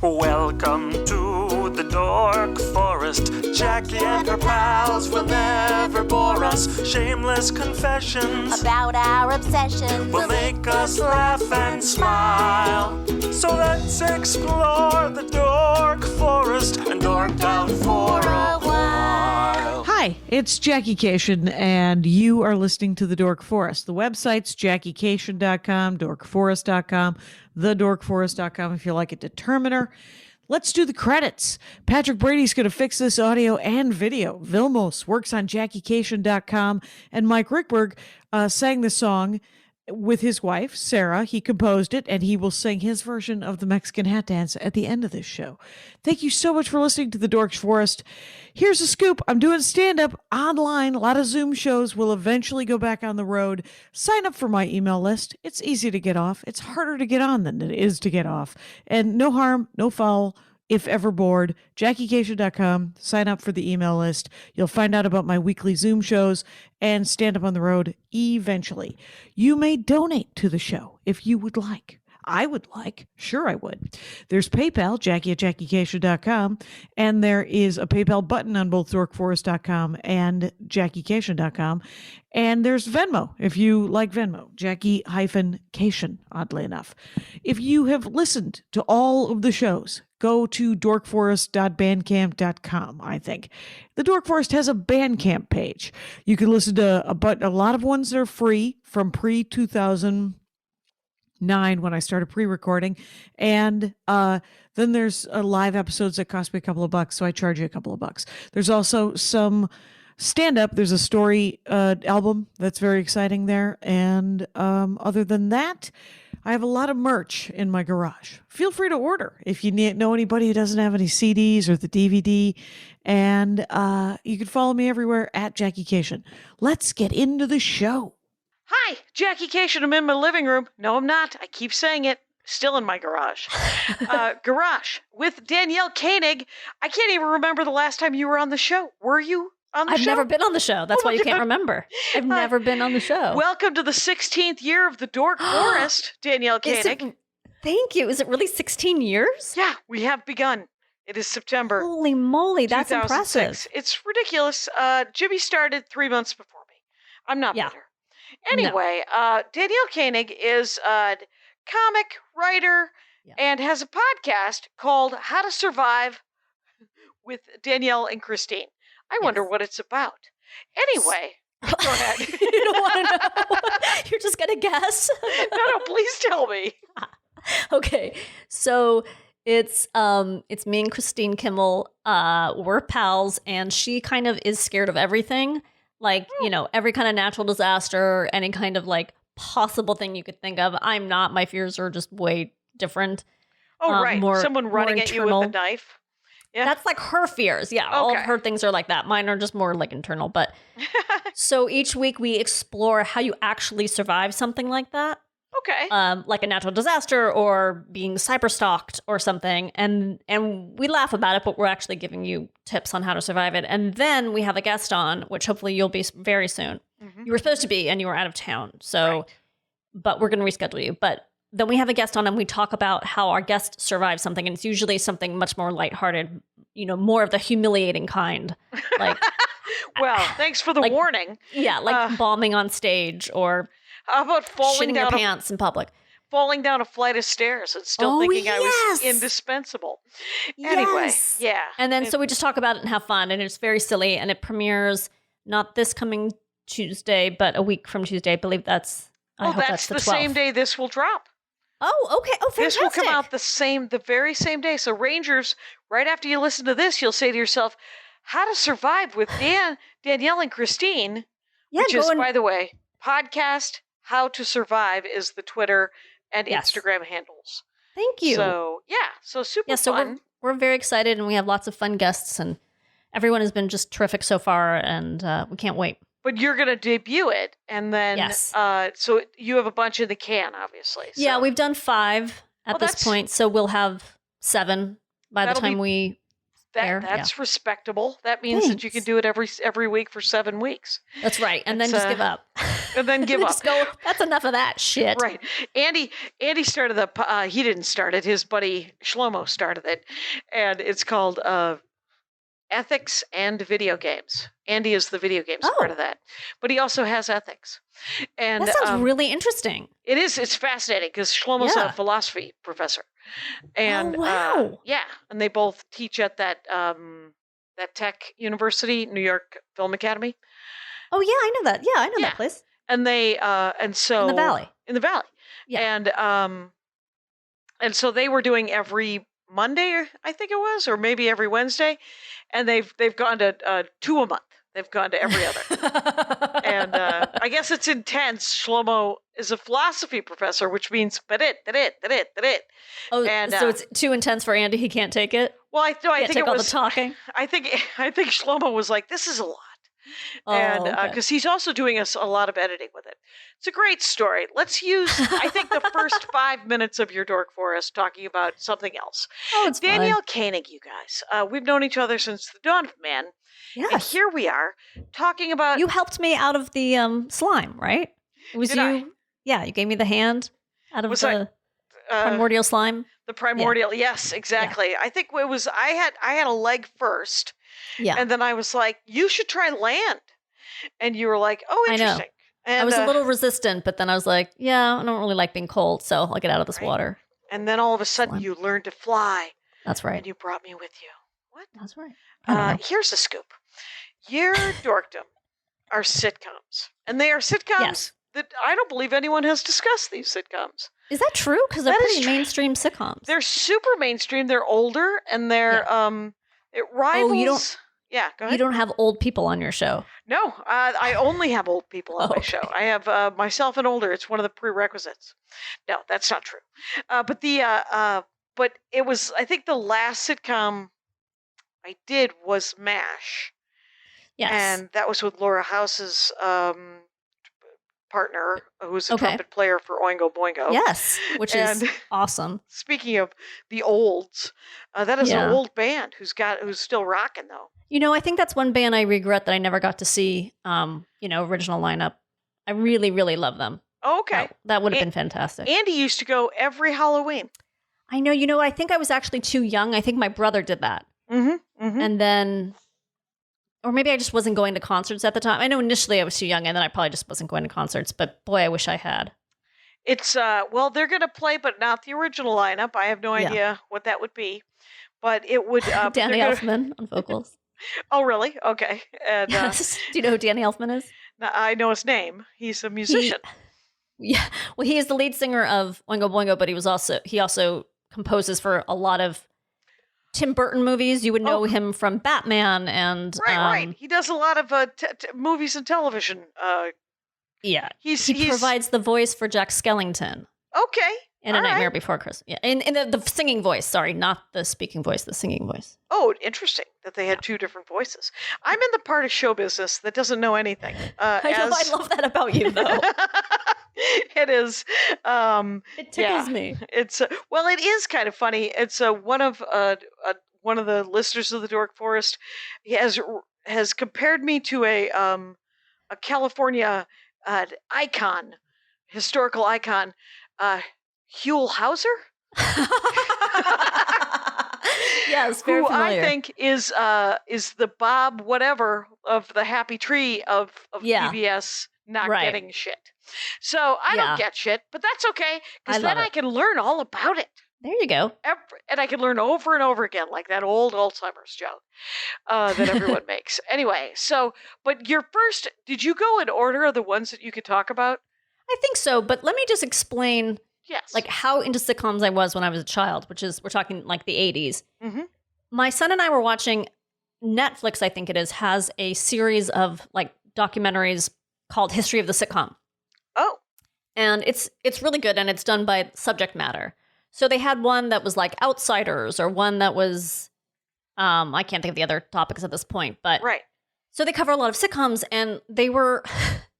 Welcome to the Dork Forest. Jackie and her pals will never bore us. Shameless confessions about our obsession will make us laugh and smile. So let's explore the Dork Forest and dork out for a while. Hi, it's Jackie Cation, and you are listening to The Dork Forest. The website's JackieCation.com, dorkforest.com, thedorkforest.com if you like a determiner. Let's do the credits. Patrick Brady's going to fix this audio and video. Vilmos works on JackieCation.com, and Mike Rickberg sang the song with his wife, Sarah. He composed it, and he will sing his version of the Mexican hat dance at the end of this show. Thank you so much for listening to The Dorks Forest. Here's a scoop. I'm doing stand-up online. A lot of Zoom shows will eventually go back on the road. Sign up for my email list. It's easy to get off. It's harder to get on than it is to get off. And no harm, no foul. If ever bored, JackieCation.com, sign up for the email list. You'll find out about my weekly Zoom shows and stand up on the road eventually. You may donate to the show if you would like. I would like. Sure, I would. There's PayPal, Jackie at JackieCation.com, and there is a PayPal button on both DorkForest.com and JackieCation.com. And there's Venmo, if you like Venmo, Jackie-Cation, oddly enough. If you have listened to all of the shows, go to dorkforest.bandcamp.com, I think. The Dork Forest has a Bandcamp page. You can listen to a lot of ones that are free from pre-2009 when I started pre-recording. And then there's live episodes that cost me a couple of bucks, so I charge you a couple of bucks. There's also some stand-up. There's a story album that's very exciting there. And other than that, I have a lot of merch in my garage. Feel free to order if you know anybody who doesn't have any CDs or the DVD. And you can follow me everywhere at Jackie Cation. Let's get into the show. Hi, Jackie Cation. I'm in my living room. No, I'm not. I keep saying it. Still in my garage. Garage with Danielle Koenig. I can't even remember the last time you were on the show. Were you on the show? I've never been on the show. That's why you can't remember. I've never been on the show. Welcome to the 16th year of the Dork Forest, Danielle Koenig. Thank you. Is it really 16 years? Yeah, we have begun. It is September. Holy moly, that's 2006. impressive. It's ridiculous. Jimmy started 3 months before me. I'm not bitter. Anyway, Danielle Koenig is a comic, writer, and has a podcast called How to Survive with Danielle and Kristine. I wonder what it's about. Anyway, go ahead. You don't want to know? You're just going to guess? No, please tell me. Okay, so it's me and Christine Kimmel. We're pals, and she kind of is scared of everything. Like, every kind of natural disaster, any kind of like possible thing you could think of. I'm not. My fears are just way different. Oh, right. Someone running at you with a knife. Yeah. That's like her fears. Yeah. Okay. All of her things are like that. Mine are just more like internal. But so each week we explore how you actually survive something like that. Okay. Like a natural disaster or being cyberstalked or something. And we laugh about it, but we're actually giving you tips on how to survive it. And then we have a guest on, which hopefully you'll be very soon. Mm-hmm. You were supposed to be, and you were out of town. So, but we're going to reschedule you. But then we have a guest on, and we talk about how our guest survives something. And it's usually something much more lighthearted, more of the humiliating kind. Like, well, thanks for the warning. Yeah, like bombing on stage or how about shitting your pants in public? Falling down a flight of stairs and still thinking I was indispensable. Anyway, yeah. And then so we just talk about it and have fun, and it's very silly, and it premieres not this coming Tuesday, but a week from Tuesday. I believe that's I hope that's the 12th. Same day this will drop. Oh, okay. Oh, fantastic. This will come out the very same day. So Rangers, right after you listen to this, you'll say to yourself, How to Survive with Danielle and Kristine, which is, by the way, podcast How to Survive is the Twitter and Instagram handles. Thank you. So, so super fun. We're very excited, and we have lots of fun guests, and everyone has been just terrific so far, and we can't wait. But you're going to debut it, and then, so you have a bunch in the can, obviously. So. Yeah, we've done 5 at this point, so we'll have 7 by the time we air. That's respectable. That means that you can do it every week for 7 weeks. That's right, and then just give up. and then give up. Just go, that's enough of that shit. Right. Andy started he didn't start it. His buddy Shlomo started it. And it's called Ethics and Video Games. Andy is the video games part of that. But he also has ethics. And that sounds really interesting. It is. It's fascinating because Shlomo's a philosophy professor. And wow. and they both teach at that tech university, New York Film Academy. Oh yeah, I know that. Yeah, I know that place. And they and so in the valley. Yeah. And so they were doing every Monday, I think it was, or maybe every Wednesday, and they've gone to 2 a month. They've gone to every other. And I guess it's intense. Shlomo is a philosophy professor, which means that. Oh, and, so it's too intense for Andy. He can't take it. Well, I think take it all was the talking. I think Shlomo was like, "This is a lot." Oh, and because he's also doing a lot of editing with it. It's a great story. Let's use, I think, the first 5 minutes of your Dork Forest talking about something else. Oh, it's Danielle fine. Koenig, you guys. We've known each other since the dawn of man. Yes. And here we are talking about... You helped me out of the slime, right? It was Did you. I? Yeah, you gave me the hand out of the primordial slime. The primordial, yes, exactly. Yeah. I think it was, I had a leg first. Yeah. And then I was like, you should try land. And you were like, oh, interesting. I know. And, I was a little resistant, but then I was like, yeah, I don't really like being cold, so I'll get out of this water. And then all of a sudden you learned to fly. That's right. And you brought me with you. What? That's right. Here's the scoop. Your dorkdom are sitcoms. And they are sitcoms that I don't believe anyone has discussed these sitcoms. Is that true? Because they're pretty mainstream sitcoms. They're super mainstream. They're older, and they're it rivals. Oh, you don't. Yeah, go ahead. You don't have old people on your show. No, I only have old people on my show. I have myself and older. It's one of the prerequisites. No, that's not true. But it was. I think the last sitcom I did was MASH. Yes, and that was with Laura House's partner, who was a trumpet player for Oingo Boingo. Yes, which is awesome. Speaking of the olds, that is an old band who's still rocking though. You know, I think that's one band I regret that I never got to see. Original lineup. I really, really love them. Oh, okay, that would have been fantastic. Andy used to go every Halloween. I know. You know, I think I was actually too young. I think my brother did that. And then. Or maybe I just wasn't going to concerts at the time. I know initially I was too young, and then I probably just wasn't going to concerts. But boy, I wish I had. It's they're going to play, but not the original lineup. I have no idea what that would be, but it would. Danny Elfman on vocals. Oh, really? Okay. And, yes. Do you know who Danny Elfman is? I know his name. He's a musician. Well, he is the lead singer of Oingo Boingo, but he also composes for a lot of Tim Burton movies. You would know him from Batman and right. He does a lot of movies and television. He provides the voice for Jack Skellington. Okay. In A Nightmare Before Christmas. Yeah, in the singing voice. Sorry, not the speaking voice. The singing voice. Oh, interesting that they had two different voices. I'm in the part of show business that doesn't know anything. I love that about you, though. It is. It tickles me. It's it is kind of funny. It's one of the listeners of the Dork Forest. He has compared me to a California historical icon, Huell Hauser. Yes, very who familiar. I think is the Bob whatever of the Happy Tree of PBS not getting shit. So I don't get shit, but that's okay, because then I can learn all about it. There you go. And I can learn over and over again, like that old Alzheimer's joke that everyone makes. Anyway, but did you go in order of the ones that you could talk about? I think so, but let me just explain like how into sitcoms I was when I was a child, we're talking like the 80s. Mm-hmm. My son and I were watching Netflix, I think it is, has a series of like documentaries called History of the Sitcom. Oh. And it's really good, and it's done by subject matter. So they had one that was like Outsiders, or one that was, I can't think of the other topics at this point, but so they cover a lot of sitcoms, and they were,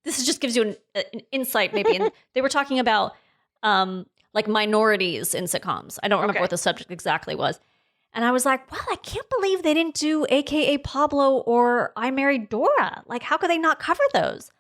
this just gives you an insight maybe, and they were talking about like minorities in sitcoms. I don't remember what the subject exactly was. And I was like, wow, I can't believe they didn't do AKA Pablo or I Married Dora. Like, how could they not cover those?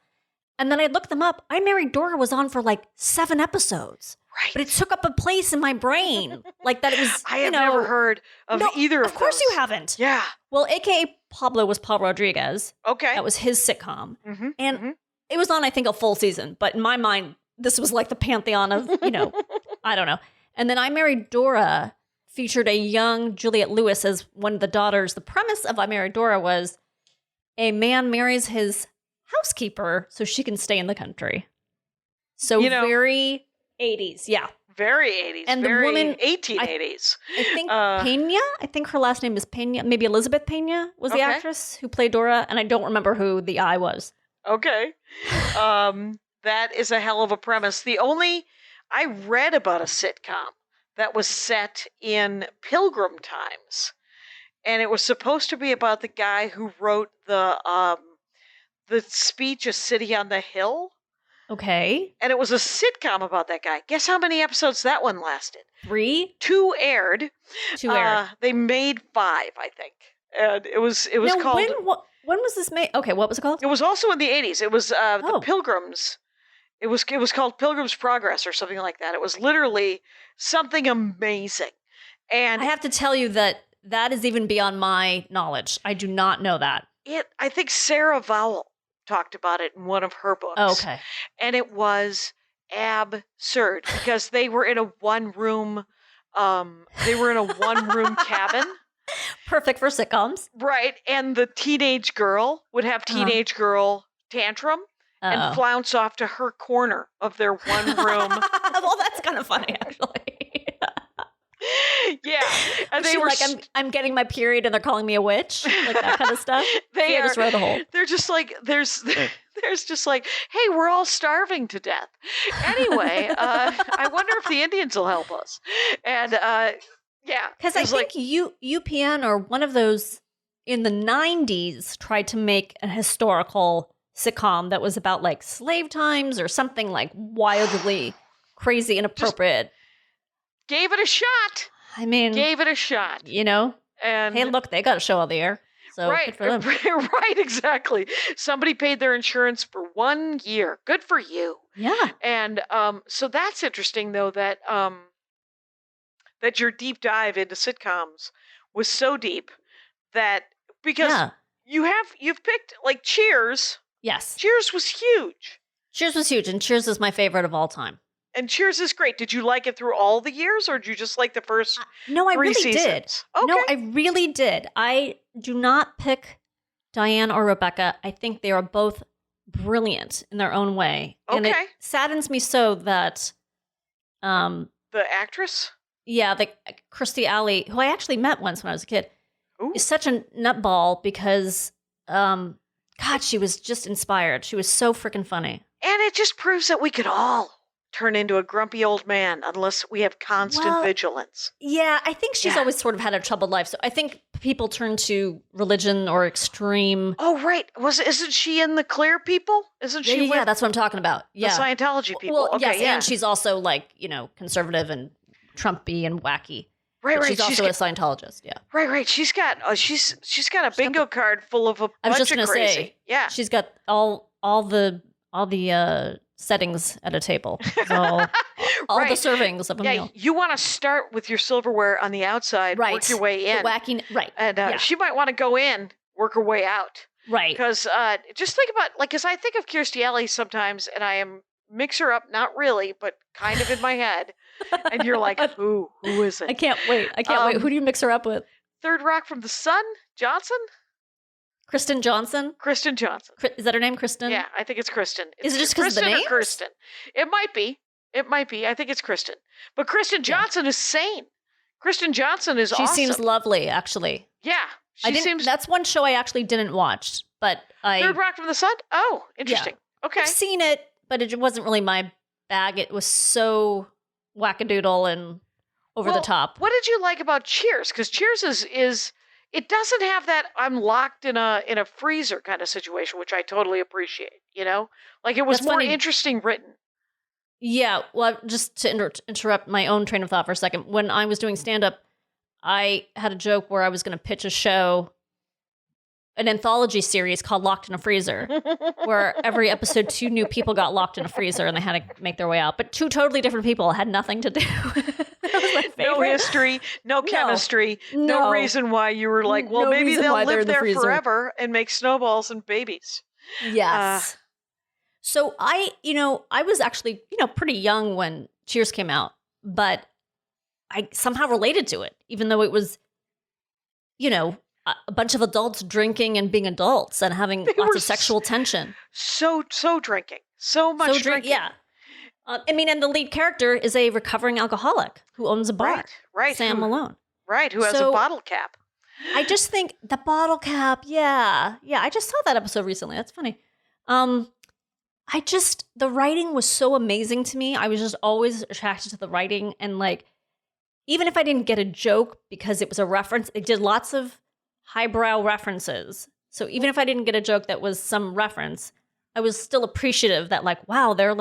And then I looked them up. I Married Dora was on for like 7 episodes. Right. But it took up a place in my brain. Like that it was, I have never heard of either of those. Of course you haven't. Yeah. Well, AKA Pablo was Paul Rodriguez. Okay. That was his sitcom. Mm-hmm. And it was on, I think, a full season. But in my mind, this was like the pantheon of, I don't know. And then I Married Dora featured a young Juliette Lewis as one of the daughters. The premise of I Married Dora was a man marries his housekeeper so she can stay in the country. So very 80s, yeah. Very 80s. And very the woman, 1880s. I think Pena, I think her last name is Pena. Maybe Elizabeth Pena was the actress who played Dora. And I don't remember who the I was. Okay. That is a hell of a premise. I read about a sitcom that was set in Pilgrim times. And it was supposed to be about the guy who wrote the speech, A City on the Hill. Okay. And it was a sitcom about that guy. Guess how many episodes that one lasted? 3? 2 aired. 2 aired. They made 5, I think. And it was now, called... When was this made? Okay, what was it called? It was also in the 80s. It was the Pilgrims. It was called Pilgrim's Progress or something like that. It was literally something amazing. And I have to tell you that is even beyond my knowledge. I do not know that. I think Sarah Vowell talked about it in one of her books. Oh, okay. And it was absurd because they were in a one-room cabin. Perfect for sitcoms. Right. And the teenage girl would have teenage girl tantrum and flounce off to her corner of their one room. Well, that's kind of funny, actually. Yeah. And they were like, I'm getting my period and they're calling me a witch. Like that kind of stuff. They just wrote the whole. They're just like, there's just like, hey, we're all starving to death. Anyway, I wonder if the Indians will help us. And yeah. Because I think UPN or one of those in the 90s tried to make a historical sitcom that was about like slave times or something like wildly crazy, inappropriate. Gave it a shot. I mean, gave it a shot. And hey, look, they got a show of the air. So right, good for them. Right, exactly. Somebody paid their insurance for 1 year. Good for you. Yeah. And so that's interesting, though, that your deep dive into sitcoms was so deep that because you've picked like Cheers. Yes. Cheers was huge. Cheers was huge, and Cheers is my favorite of all time. And Cheers is great. Did you like it through all the years, or did you just like the first No, I 3 really seasons? did. Okay. No, I really did. I do not pick Diane or Rebecca. I think they are both brilliant in their own way. Okay. And it saddens me so that the actress? Yeah, the Kirstie Alley, who I actually met once when I was a kid, is such a nutball because God, she was just inspired. She was so freaking funny. And it just proves that we could all turn into a grumpy old man unless we have constant vigilance. Yeah, I think she's always sort of had a troubled life. So I think people turn to religion or extreme. Oh, right. Isn't she in the Clear people? Isn't she? Yeah, that's what I'm talking about. Yeah. The Scientology people. Well, okay, yes, and she's also like, conservative and Trumpy and wacky. Right, right. She's also a Scientologist. Yeah. Right. She's got a bingo card full of a bunch of crazy. Say, yeah. She's got all the settings at a table. So all the servings of a meal. You want to start with your silverware on the outside, work your way in. The wacky, right. And she might want to go in, work her way out. Right. Because just think about, because I think of Kirstie Alley sometimes, and I mix her up, not really, but kind of in my head. And you're like, who is it? I can't wait. Wait. Who do you mix her up with? Third Rock from the Sun? Johnson? Kristen Johnson? Kristen Johnson. Is that her name, Kristen? Yeah, I think it's Kristen. Is it just because of the name? Kristen. It might be. I think it's Kristen. But Kristen Johnson is sane. Kristen Johnson is awesome. She seems lovely, actually. Yeah. That's one show I actually didn't watch, but Third Rock from the Sun? Oh, interesting. Yeah. Okay. I've seen it, but it wasn't really my bag. It was so wackadoodle and over the top. What did you like about Cheers? Because Cheers is it doesn't have that I'm locked in a freezer kind of situation, which I totally appreciate. Like it was more interesting written. Yeah. Well, just to interrupt my own train of thought for a second, when I was doing stand up, I had a joke where I was going to pitch a show an anthology series called Locked in a Freezer, where every episode 2 new people got locked in a freezer and they had to make their way out. But 2 totally different people had nothing to do. That was my favorite. No history, no chemistry, no reason why you were like, well, No maybe reason they'll why they're live in the there freezer. forever and make snowballs and babies. Yes. So I was actually, pretty young when Cheers came out, but I somehow related to it, even though it was, a bunch of adults drinking and being adults and having lots of sexual tension. So drinking. So much drinking. Yeah. And the lead character is a recovering alcoholic who owns a bar. Right. Sam Malone. Right, who has a bottle cap. I just think the bottle cap, yeah. I just saw that episode recently. That's funny. The writing was so amazing to me. I was just always attracted to the writing. And even if I didn't get a joke because it was a reference, it did lots of highbrow references. So even if I didn't get a joke that was some reference, I was still appreciative that wow, they're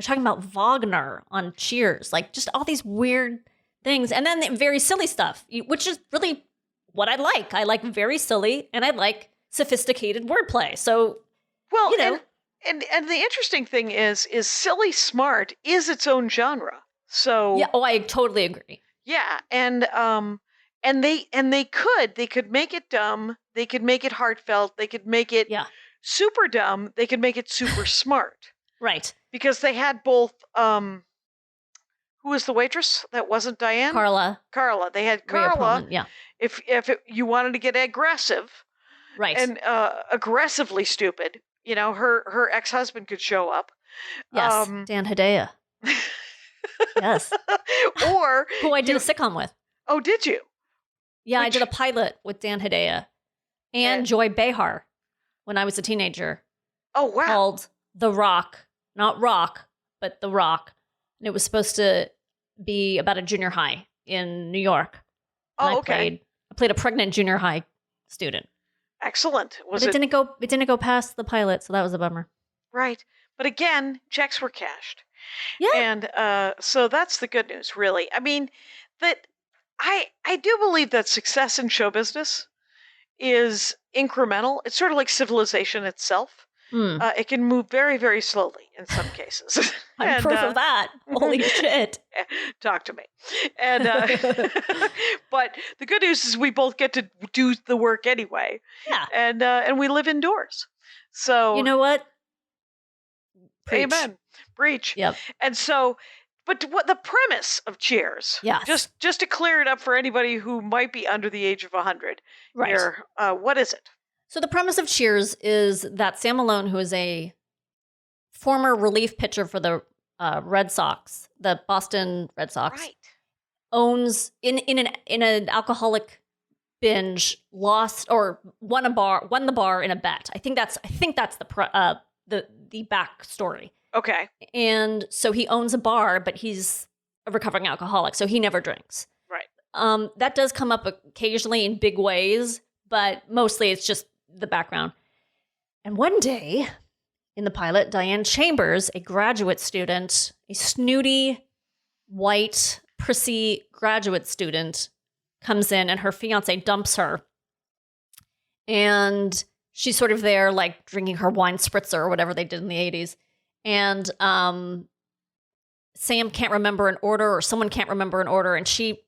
talking about Wagner on Cheers, just all these weird things. And then very silly stuff, which is really what I like. I like very silly and I like sophisticated wordplay. So, and the interesting thing is silly smart is its own genre. So yeah, I totally agree. Yeah, and they could make it dumb, they could make it heartfelt, they could make it super dumb, they could make it super smart. Right. Because they had both who was the waitress that wasn't Diane? Carla. They had Carla. Yeah. If you wanted to get aggressive. Right. And aggressively stupid, her ex-husband could show up. Yes. Dan Hedaya. Yes. Or who I did a sitcom with. Oh, did you? Yeah, I did a pilot with Dan Hedaya and Joy Behar when I was a teenager. Oh, wow. Called The Rock. Not Rock, but The Rock. And it was supposed to be about a junior high in New York. And okay. I played a pregnant junior high student. Excellent. It didn't go past the pilot, so that was a bummer. Right. But again, checks were cashed. Yeah. And so that's the good news, really. I mean, that I do believe that success in show business is incremental. It's sort of like civilization itself. It can move very, very slowly in some cases. I'm proof of that. Holy shit. Talk to me. And but the good news is we both get to do the work anyway. Yeah. And we live indoors. So you know what? Preach. Amen. Breach. Yep. And so, but what the premise of Cheers? Yes. Just to clear it up for anybody who might be under the age of 100. Right. Here, what is it? So the premise of Cheers is that Sam Malone, who is a former relief pitcher for the Red Sox, the Boston Red Sox, right, owns in an alcoholic binge, lost or won the bar in a bet. I think that's the backstory. Okay. And so he owns a bar, but he's a recovering alcoholic, so he never drinks. Right. That does come up occasionally in big ways, but mostly it's just the background. And one day in the pilot, Diane Chambers, a graduate student, a snooty, white, prissy graduate student, comes in and her fiance dumps her. And she's sort of there, drinking her wine spritzer or whatever they did in the 80s. And Sam can't remember an order, or someone can't remember an order. And she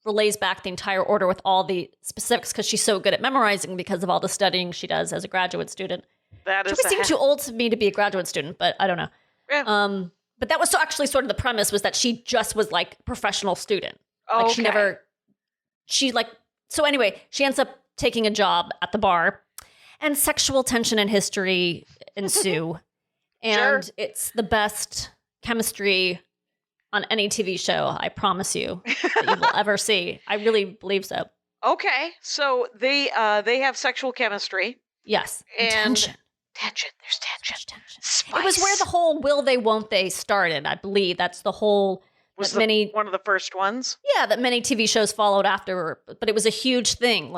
relays back the entire order with all the specifics because she's so good at memorizing because of all the studying she does as a graduate student. That is she seemed too old to me to be a graduate student, but I don't know. Yeah. But that was actually sort of the premise, was that she just was professional student. Oh, So anyway, she ends up taking a job at the bar, and sexual tension and history ensue. And Sure. It's the best chemistry on any TV show, I promise you, that you will ever see. I really believe so. Okay. So they have sexual chemistry. Yes. And tension. Tension. There's tension. It was where the whole will they, won't they started, I believe. That's the whole... Was one of the first ones? Yeah, that many TV shows followed after, but it was a huge thing.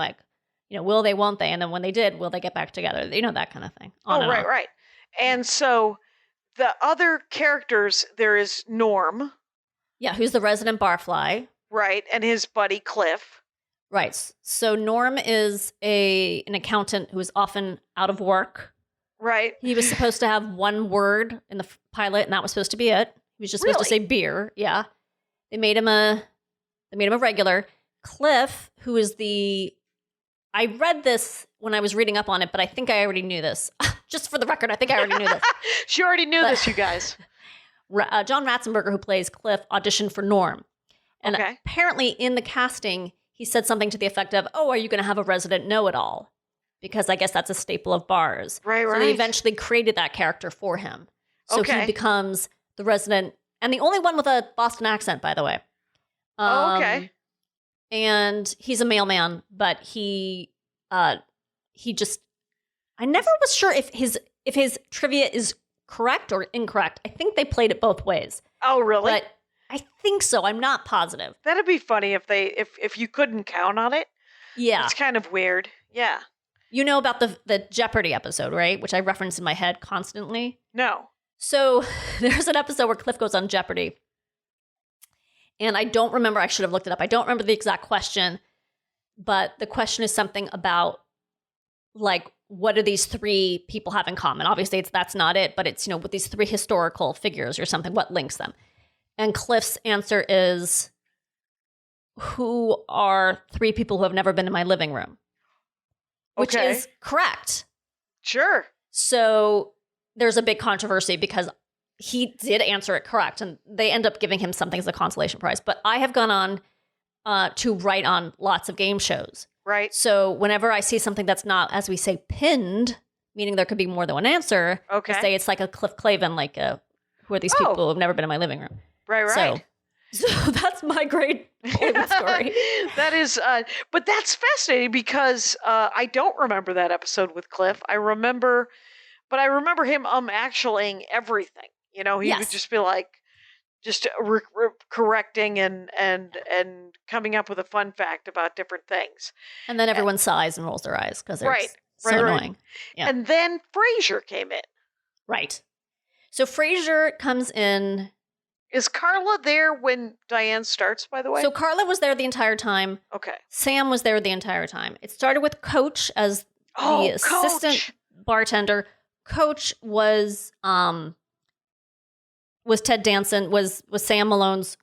Will they, won't they? And then when they did, will they get back together? That kind of thing. Right. And so the other characters, there is Norm. Yeah, who's the resident barfly. Right, and his buddy Cliff. Right. So Norm is an accountant who is often out of work. Right. He was supposed to have one word in the pilot, and that was supposed to be it. He was just supposed to say beer. Yeah. They made him a regular. Cliff, who is I read this when I was reading up on it, but I think I already knew this. Just for the record, I think I already knew this. She already knew this, you guys. John Ratzenberger, who plays Cliff, auditioned for Norm. And apparently in the casting, he said something to the effect of, "Oh, are you going to have a resident know-it-all?" Because I guess that's a staple of bars. Right. So they eventually created that character for him. So he becomes the resident, and the only one with a Boston accent, by the way. Okay. And he's a mailman, but he just, I never was sure if his trivia is correct or incorrect. I think they played it both ways. Oh, really? But I think so. I'm not positive. That'd be funny if you couldn't count on it. Yeah. It's kind of weird. Yeah. You know about the Jeopardy episode, right? Which I reference in my head constantly. No. So there's an episode where Cliff goes on Jeopardy. And I don't remember, I should have looked it up. I don't remember the exact question, but the question is something about, like, what do these three people have in common? Obviously, that's not it, but it's, with these three historical figures or something, what links them? And Cliff's answer is, who are three people who have never been in my living room? Which is correct. Sure. So there's a big controversy because he did answer it correct, and they end up giving him something as a consolation prize. But I have gone on to write on lots of game shows. Right. So whenever I see something that's not, as we say, pinned, meaning there could be more than one answer, I say it's like a Cliff Clavin, like who are these people who have never been in my living room? Right. So that's my great story. That is, but that's fascinating because I don't remember that episode with Cliff. I remember him actuallying everything. He would just be like, just correcting and coming up with a fun fact about different things. And then everyone sighs and rolls their eyes because they're so annoying. Yeah. And then Frasier came in. Right. So Frasier comes in. Is Carla there when Diane starts, by the way? So Carla was there the entire time. Okay. Sam was there the entire time. It started with Coach as the assistant bartender. Coach was Ted Danson, was Sam Malone's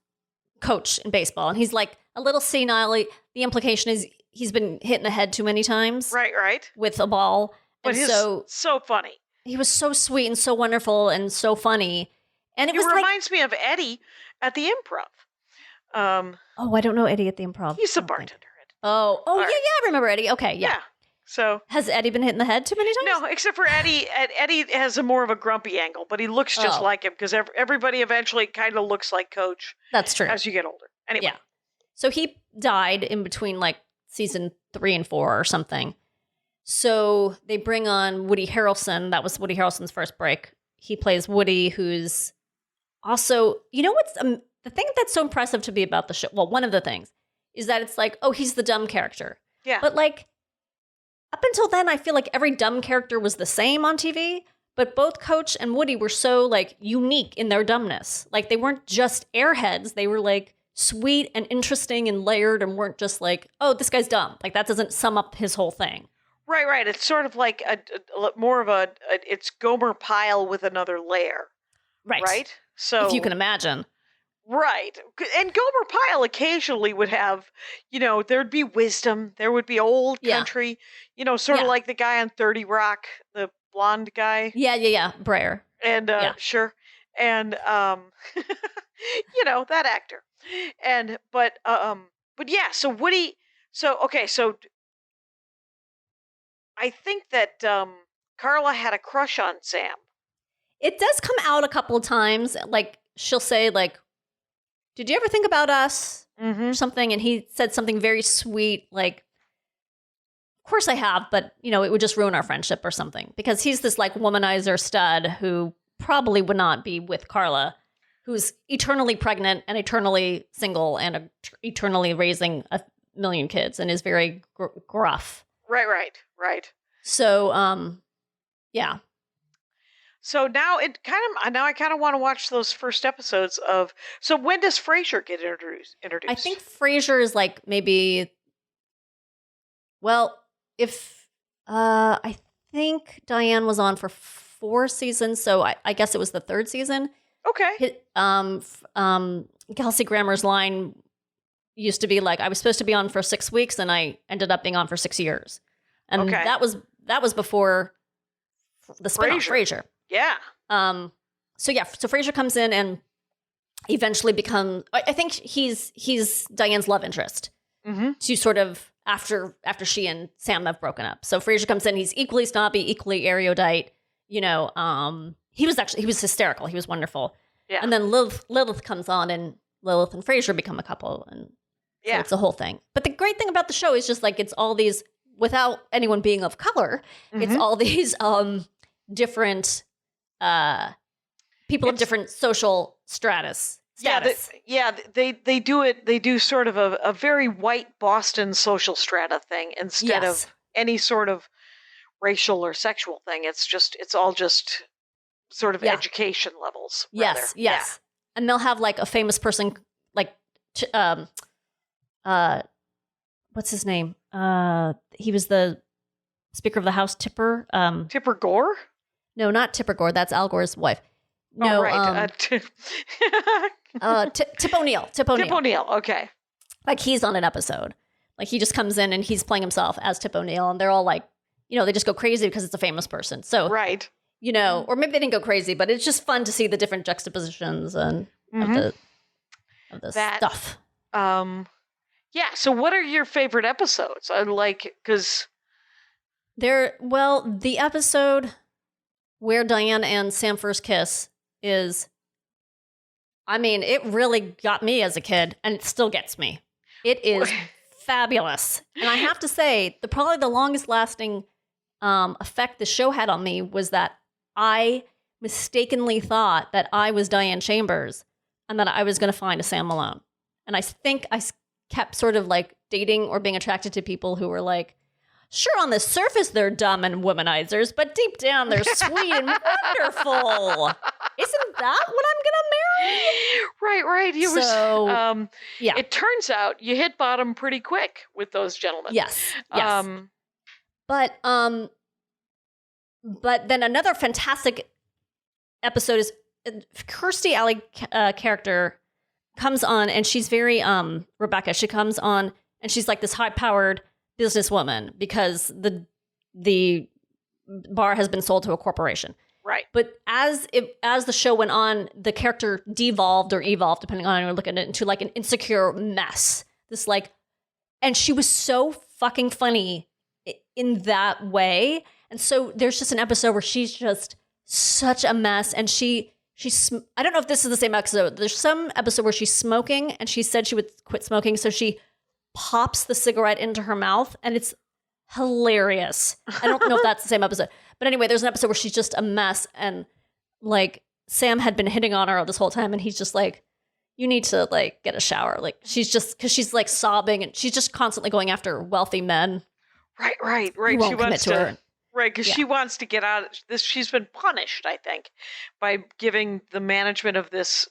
coach in baseball. And he's like a little senile. The implication is he's been hit in the head too many times. Right. With a ball. But and he's so funny. He was so sweet and so wonderful and so funny. And it reminds me of Eddie at the Improv. I don't know Eddie at the Improv. He's a bartender. Yeah, I remember Eddie. Okay, yeah. So has Eddie been hit in the head too many times? No, except for Eddie. Eddie has a more of a grumpy angle, but he looks just like him because everybody eventually kind of looks like Coach. That's true. As you get older. Anyway. Yeah. So he died in between like season 3 and 4 or something. So they bring on Woody Harrelson. That was Woody Harrelson's first break. He plays Woody, who's also, what's the thing that's so impressive to me about the show? Well, one of the things is that it's like, he's the dumb character. Yeah. But like, up until then, I feel like every dumb character was the same on TV. But both Coach and Woody were so like unique in their dumbness. Like they weren't just airheads. They were like sweet and interesting and layered and weren't just like, this guy's dumb. Like that doesn't sum up his whole thing. Right. It's sort of like more of it's Gomer Pyle with another layer. Right. So if you can imagine. Right. And Gomer Pyle occasionally would have, there'd be wisdom. There would be old country, sort of like the guy on 30 Rock, the blonde guy. Yeah. Brer. And, sure. And, that actor. And, but yeah, so Woody, so I think that Carla had a crush on Sam. It does come out a couple of times. Like, she'll say, like, did you ever think about us? Mm-hmm. Or something. And he said something very sweet, like, of course I have, but, it would just ruin our friendship or something. Because he's this, like, womanizer stud who probably would not be with Carla, who's eternally pregnant and eternally single and eternally raising 1 million kids and is very gruff. Right. So, yeah. So now I kind of want to watch those first episodes of. So when does Frasier get introduced? I think Frasier is like maybe Well, if I think Diane was on for 4 seasons, so I guess it was the 3rd season. Okay. Kelsey Grammer's line used to be like, I was supposed to be on for 6 weeks, and I ended up being on for 6 years, and that was before the spin-off Frasier. Yeah. So Frasier comes in and eventually becomes. I think he's Diane's love interest. Mm-hmm. To sort of after she and Sam have broken up. So Frasier comes in. He's equally snobby, equally erudite. He was hysterical. He was wonderful. Yeah. And then Lilith comes on, and Lilith and Frasier become a couple, and so it's a whole thing. But the great thing about the show is just like it's all these, without anyone being of color, it's all these different people of different social status. They do it. They do sort of a very white Boston social strata thing instead of any sort of racial or sexual thing. It's all just sort of education levels. Yes. And they'll have like a famous person, like what's his name? He was the Speaker of the House, Tipper. Tipper Gore? No, not Tipper Gore. That's Al Gore's wife. No, Tip O'Neill. Tip O'Neill. Okay. Like he's on an episode. Like he just comes in and he's playing himself as Tip O'Neill, and they're all like, they just go crazy because it's a famous person. So right. Or maybe they didn't go crazy, but it's just fun to see the different juxtapositions and of the stuff. Yeah. So what are your favorite episodes? Because the episode where Diane and Sam first kiss is, it really got me as a kid, and it still gets me. It is fabulous. And I have to say, probably the longest lasting effect the show had on me was that I mistakenly thought that I was Diane Chambers and that I was going to find a Sam Malone. And I think I kept sort of like dating or being attracted to people who were like, sure, on the surface they're dumb and womanizers, but deep down they're sweet and wonderful. Isn't that what I'm going to marry? Right. It turns out you hit bottom pretty quick with those gentlemen. Yes. But then another fantastic episode is Kirstie Alley character comes on, and she's very Rebecca. She comes on and she's like this high-powered businesswoman because the bar has been sold to a corporation. Right. But as the show went on, the character devolved or evolved, depending on how you look at it, into like an insecure mess. And she was so fucking funny in that way. And so there's just an episode where she's just such a mess, and she's I don't know if this is the same episode. There's some episode where she's smoking, and she said she would quit smoking, so she pops the cigarette into her mouth, and it's hilarious. I don't know if that's the same episode. But anyway, there's an episode where she's just a mess, and like Sam had been hitting on her this whole time, and he's just like, you need to like get a shower. Like because she's like sobbing, and she's just constantly going after wealthy men. Right. Who won't commit to her. Right, because she wants to get out of this. She's been punished, I think, by giving the management of this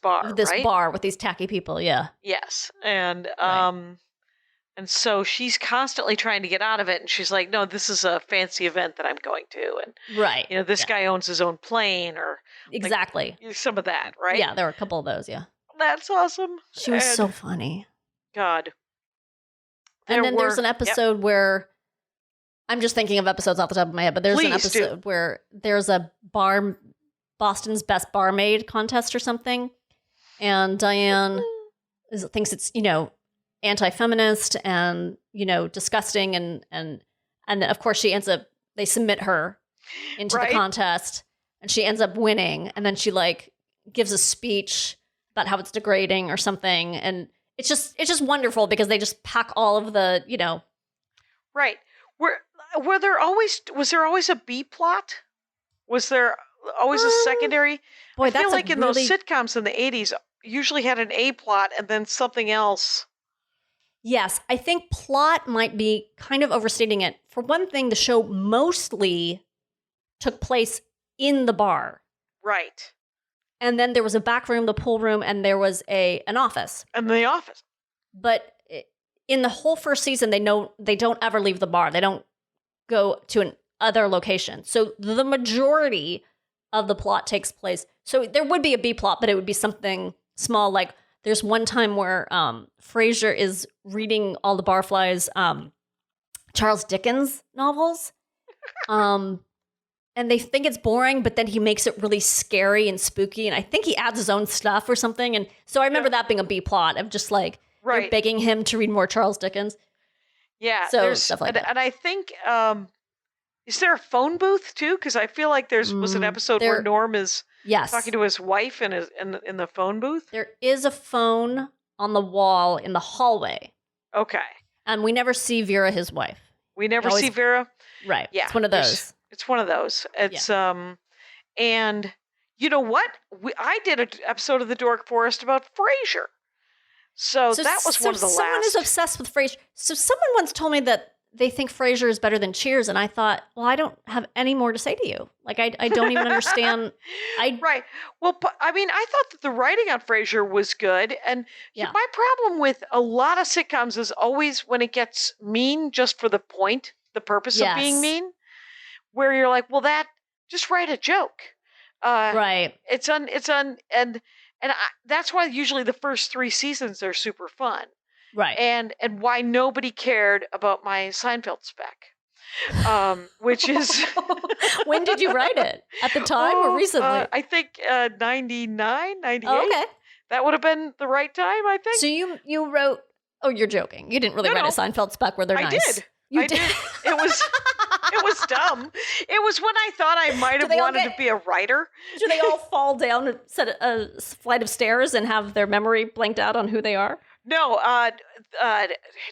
bar. Bar with these tacky people, yeah. Yes, and and so she's constantly trying to get out of it, and she's like, "No, this is a fancy event that I'm going to," and this guy owns his own plane, or exactly some of that, right? Yeah, there were a couple of those, yeah. That's awesome. She was so funny. God. There's an episode where. I'm just thinking of episodes off the top of my head, but there's an episode where there's a Boston's Best Barmaid contest or something, and Diane thinks it's anti-feminist and disgusting, and of course they submit her into the contest, and she ends up winning, and then she like gives a speech about how it's degrading or something, and it's just wonderful because they just pack all of the right. Was there always a B plot? Was there always a secondary? Boy, I feel like in those sitcoms in the 80s usually had an A plot and then something else. Yes, I think plot might be kind of overstating it. For one thing, the show mostly took place in the bar. Right. And then there was a back room, the pool room, and there was an office. And the office. But in the whole first season, they don't ever leave the bar. They don't go to an other location. So the majority of the plot takes place. So there would be a B plot, but it would be something small. Like there's one time where Frasier is reading all the barflies Charles Dickens novels. And they think it's boring, but then he makes it really scary and spooky. And I think he adds his own stuff or something. And so I remember that being a B plot of just like they're begging him to read more Charles Dickens. Yeah. So stuff like that. And I think, is there a phone booth too? Because I feel like was an episode where Norm is talking to his wife in the phone booth. There is a phone on the wall in the hallway. Okay. And we never see Vera, his wife. We never see Vera? Right. Yeah. It's one of those. It's one of those. It's, and you know what? I did an episode of The Dork Forest about Frasier. So that was one of the last. Someone is obsessed with Frasier. So someone once told me that they think Frasier is better than Cheers, and I thought, well, I don't have any more to say to you. Like, I don't even understand. Right. Well, I mean, I thought that the writing on Frasier was good, and my problem with a lot of sitcoms is always when it gets mean just for the purpose of being mean, where you're like, well, just write a joke. Right. That's why usually the first 3 seasons are super fun. Right. And why nobody cared about my Seinfeld spec. Which is... When did you write it? At the time or recently? I think 99, 98. Oh, okay. That would have been the right time, I think. So you wrote... Oh, you're joking. You didn't really write a Seinfeld spec where they're nice. I did. I did. It was dumb. It was when I thought I might have wanted to be a writer. Do they all fall down a flight of stairs and have their memory blanked out on who they are? No,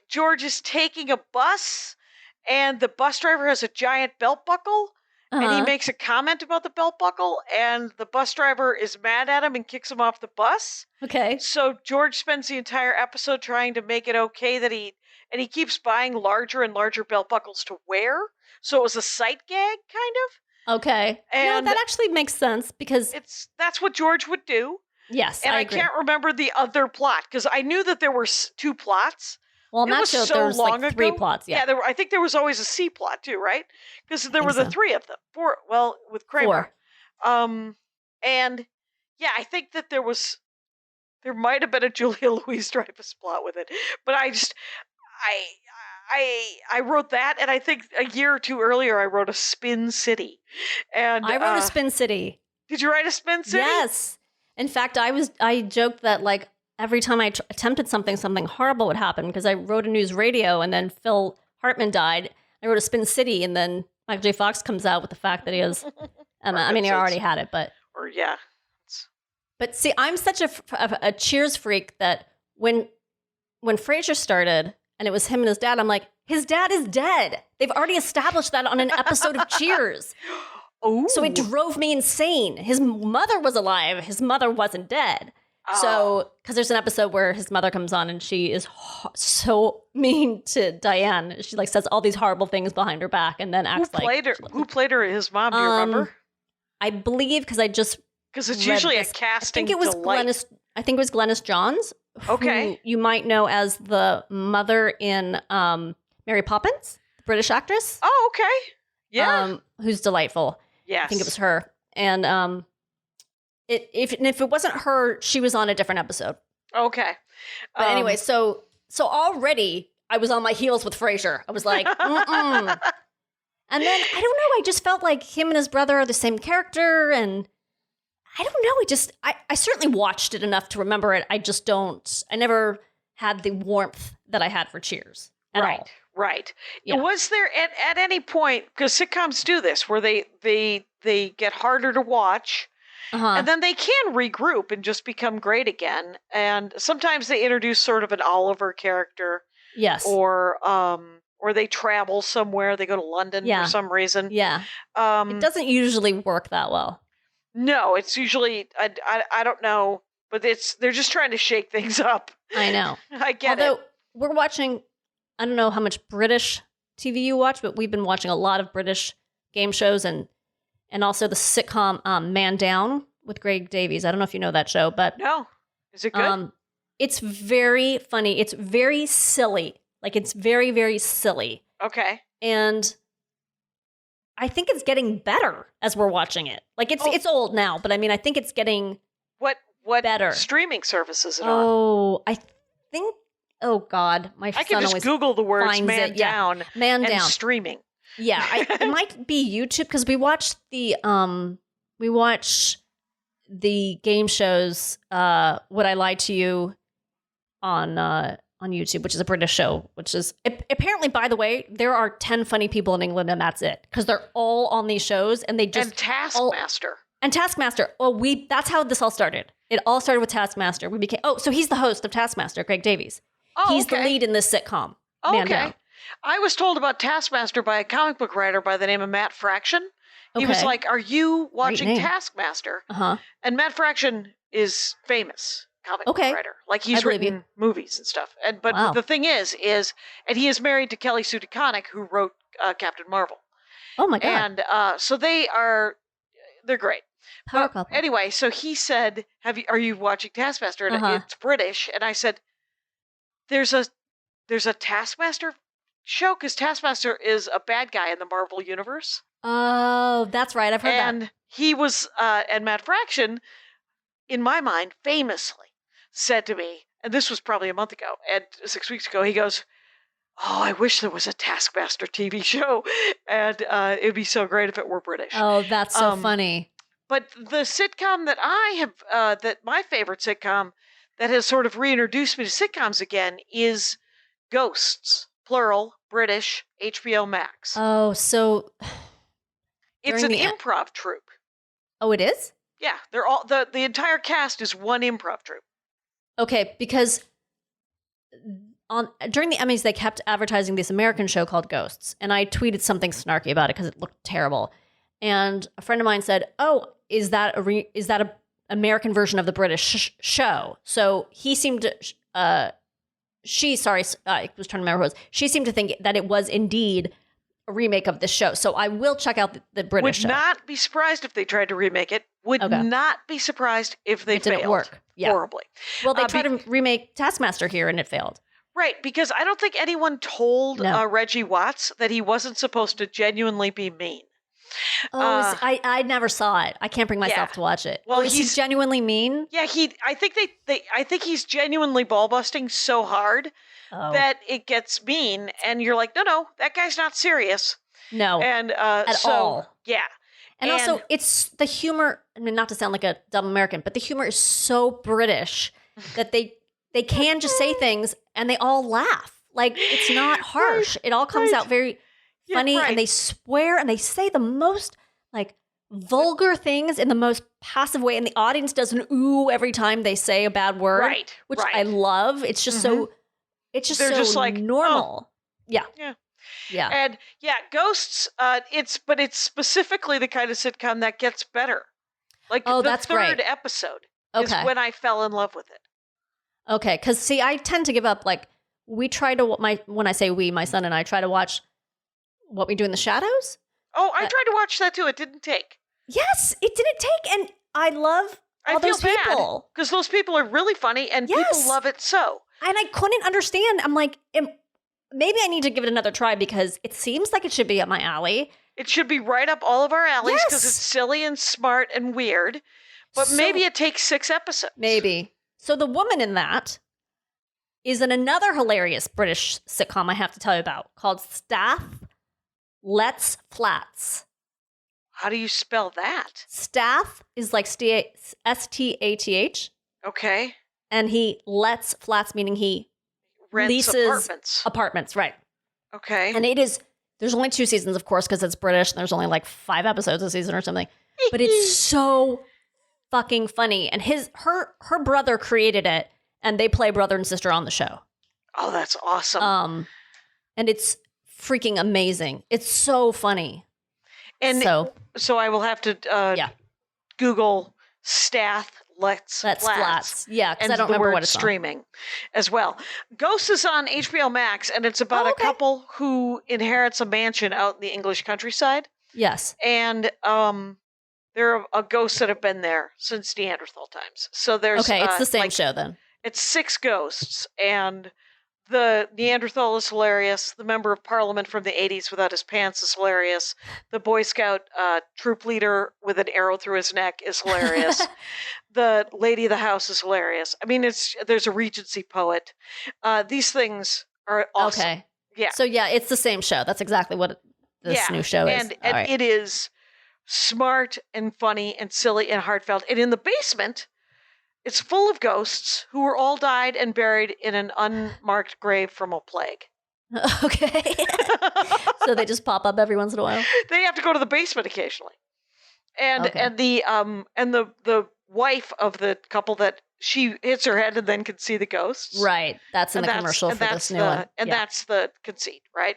George is taking a bus, and the bus driver has a giant belt buckle, and he makes a comment about the belt buckle, and the bus driver is mad at him and kicks him off the bus. Okay. So George spends the entire episode trying to make it okay that he keeps buying larger and larger belt buckles to wear. So it was a sight gag, kind of. Okay. And that actually makes sense because that's what George would do. Yes, and I can't remember the other plot because I knew that there were 2 plots. Well, I'm not sure there was like 3 plots. Yeah, I think there was always a C plot too, right? Because there were the 3 of them. 4. Well, with Kramer. 4. And yeah, I think that there might have been a Julia Louis-Dreyfus plot with it, but I wrote that, and I think a year or 2 earlier I wrote a Spin City, and I wrote a Spin City. Did you write a Spin City? Yes. In fact, I joked that like every time I attempted something horrible would happen because I wrote a news radio and then Phil Hartman died. I wrote a Spin City and then Michael J. Fox comes out with the fact that he has, I mean, he already had it, but. Or yeah. But see, I'm such a Cheers freak that when Frasier started and it was him and his dad, I'm like, his dad is dead. They've already established that on an episode of Cheers. Ooh. So it drove me insane. His mother was alive. His mother wasn't dead. Oh. So, because there's an episode where his mother comes on and she is so mean to Diane. She like says all these horrible things behind her back and then acts Who played her? His mom? Do you remember? I believe because it's usually a casting. I think it was Glennis Johns. Okay, who you might know as the mother in Mary Poppins, the British actress. Oh, okay, yeah, who's delightful. Yes. I think it was her. And if it wasn't her, she was on a different episode. Okay. But anyway, so already I was on my heels with Frasier. I was like, mm-mm. And then, I don't know, I just felt like him and his brother are the same character. And I don't know, I certainly watched it enough to remember it. I never had the warmth that I had for Cheers at all. Right. Yeah. Was there at any point, because sitcoms do this, where they get harder to watch, and then they can regroup and just become great again. And sometimes they introduce sort of an Oliver character. Yes. Or they travel somewhere. They go to London for some reason. Yeah. It doesn't usually work that well. No, it's usually, I don't know, but they're just trying to shake things up. I know. I get Although we're watching, I don't know how much British TV you watch, but we've been watching a lot of British game shows and also the sitcom Man Down with Greg Davies. I don't know if you know that show, but no, is it good? It's very funny. It's very silly. Like it's very, very silly. Okay. And I think it's getting better as we're watching it. Like it's old now, but I mean, I think it's getting what better. Streaming service is it on? Oh, I think. Oh God, my son I can just always Google the words finds "man it. Yeah. down" Man and down. streaming. Yeah, it might be YouTube because we watched the game shows. Would I Lie to You on YouTube, which is a British show, which is apparently, by the way, there are 10 funny people in England and that's it. Because they're all on these shows and they just... And Taskmaster. That's how this all started. It all started with Taskmaster. We became... Oh, so he's the host of Taskmaster, Greg Davies. Oh, he's the lead in this sitcom. Oh, Man okay. Down. I was told about Taskmaster by a comic book writer by the name of Matt Fraction. He was like, "Are you watching Taskmaster?" Uh-huh. And Matt Fraction is famous comic book writer. Like he's written movies and stuff. But the thing is and he is married to Kelsey Grammer, who wrote Captain Marvel. Oh my God. And so they're great. Power couple. Anyway, so he said, are you watching Taskmaster? And it's British. And I said, there's a Taskmaster show? Because Taskmaster is a bad guy in the Marvel universe. Oh, that's right. I've heard that. And he was, and Matt Fraction, in my mind, famously said to me, and this was probably a month ago, and 6 weeks ago, he goes, "Oh, I wish there was a Taskmaster TV show, and it'd be so great if it were British." Oh, that's so funny. But the sitcom that I have, that my favorite sitcom that has sort of reintroduced me to sitcoms again is Ghosts, plural, British, HBO Max. Oh, so it's an improv troupe. Oh, it is? Yeah, they're all the entire cast is one improv troupe. Okay, because during the Emmys they kept advertising this American show called Ghosts, and I tweeted something snarky about it because it looked terrible. And a friend of mine said, "Oh, is that a American version of the British show?" So he seemed to. I was trying to remember who it was. She seemed to think that it was indeed a remake of this show. So I will check out the British show. Would not be surprised if they tried to remake it. Would not be surprised if they failed. Didn't work. Yeah. Horribly. Well, they tried to remake Taskmaster here and it failed. Right, because I don't think anyone told Reggie Watts that he wasn't supposed to genuinely be mean. Oh, I never saw it. I can't bring myself to watch it. Well, is he genuinely mean? Yeah, I think he's genuinely ball busting so hard that it gets mean, and you're like, no, that guy's not serious. No, and at all. Yeah, and also it's the humor. I mean, not to sound like a dumb American, but the humor is so British that they can just say things and they all laugh. Like it's not harsh. It all comes out very funny, and they swear and they say the most like vulgar things in the most passive way, and the audience does an ooh every time they say a bad word, which I love. It's just so they're just like normal. Yeah. And Ghosts. It's specifically the kind of sitcom that gets better. Like the third episode is when I fell in love with it. Okay, because see, I tend to give up. Like we try to when I say we, my son and I try to watch What We Do in the Shadows. Oh, I tried to watch that too. It didn't take. Yes, it didn't take, and I love all those people because those people are really funny and people love it so. And I couldn't understand. I'm like, maybe I need to give it another try because it seems like it should be up my alley. It should be right up all of our alleys because it's silly and smart and weird. But maybe it takes 6 episodes. Maybe. So the woman in that is in another hilarious British sitcom I have to tell you about called Stath Lets Flats. How do you spell that? Stath is like STATH. Okay. And he lets flats, meaning he leases apartments. Right. Okay. And there's only 2 seasons, of course, because it's British and there's only like 5 episodes a season or something. But it's so fucking funny. And her brother created it, and they play brother and sister on the show. Oh, that's awesome. And it's freaking amazing. It's so funny. And so I will have to Google Stath Lets Flats. Yeah, because I don't remember what it's streaming as well. Ghost is on HBO Max, and it's about a couple who inherits a mansion out in the English countryside. Yes. And there are ghosts that have been there since Neanderthal times. So there's it's the same show then. It's 6 ghosts, and The Neanderthal is hilarious. The member of parliament from the 80s without his pants is hilarious. The Boy Scout troop leader with an arrow through his neck is hilarious. The lady of the house is hilarious. I mean, there's a Regency poet. These things are awesome. Okay. Yeah. So yeah, it's the same show. That's exactly what this new show is. And right. it is smart and funny and silly and heartfelt. And in the basement, it's full of ghosts who were all died and buried in an unmarked grave from a plague. Okay. So they just pop up every once in a while. They have to go to the basement occasionally. And the wife of the couple that she hits her head and then can see the ghosts. Right. That's in the commercial for this new one. And that's the conceit, right?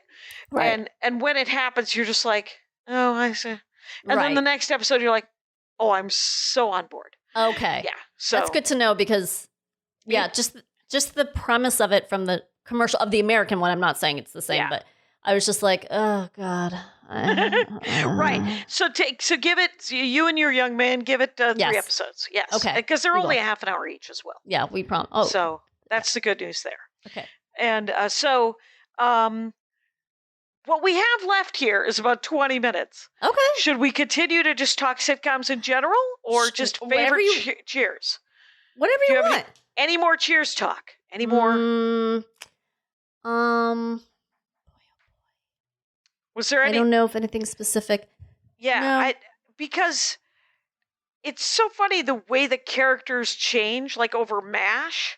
Right. And when it happens, you're just like, oh, I see. And Right. then the next episode, you're like, oh, I'm so on board. Okay. Yeah. So That's good to know because, just the premise of it from the commercial of the American one. I'm not saying it's the same, but I was just like, oh God. Right. So give it, you and your young man, give it 3 episodes. Yes. Okay. Because they're only a half an hour each as well. Yeah, we promise. Oh. So that's the good news there. Okay. And what we have left here is about 20 minutes. Okay. Should we continue to just talk sitcoms in general or just favorite Cheers? Whatever you want. Any more Cheers talk? Any more? Was there any? I don't know if anything specific. Yeah, No. because it's so funny the way the characters change, like over MASH.